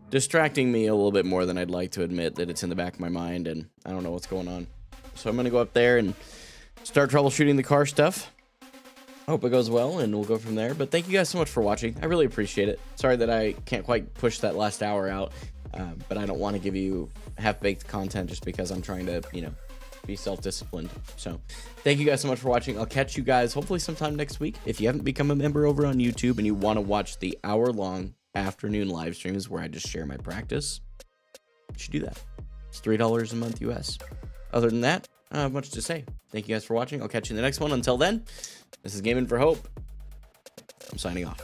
distracting me a little bit more than I'd like to admit that it's in the back of my mind, and I don't know what's going on. So I'm going to go up there and start troubleshooting the car stuff. I hope it goes well, and we'll go from there. But thank you guys so much for watching. I really appreciate it. Sorry that I can't quite push that last hour out, but I don't want to give you half-baked content just because I'm trying to, you know, be self-disciplined. So thank you guys so much for watching. I'll catch you guys hopefully sometime next week. If you haven't become a member over on YouTube and you want to watch the hour-long afternoon live streams where I just share my practice, you should do that. It's $3 a month US. Other than that, I don't have much to say. Thank you guys for watching. I'll catch you in the next one. Until then, this is Gaming for Hope. I'm signing off.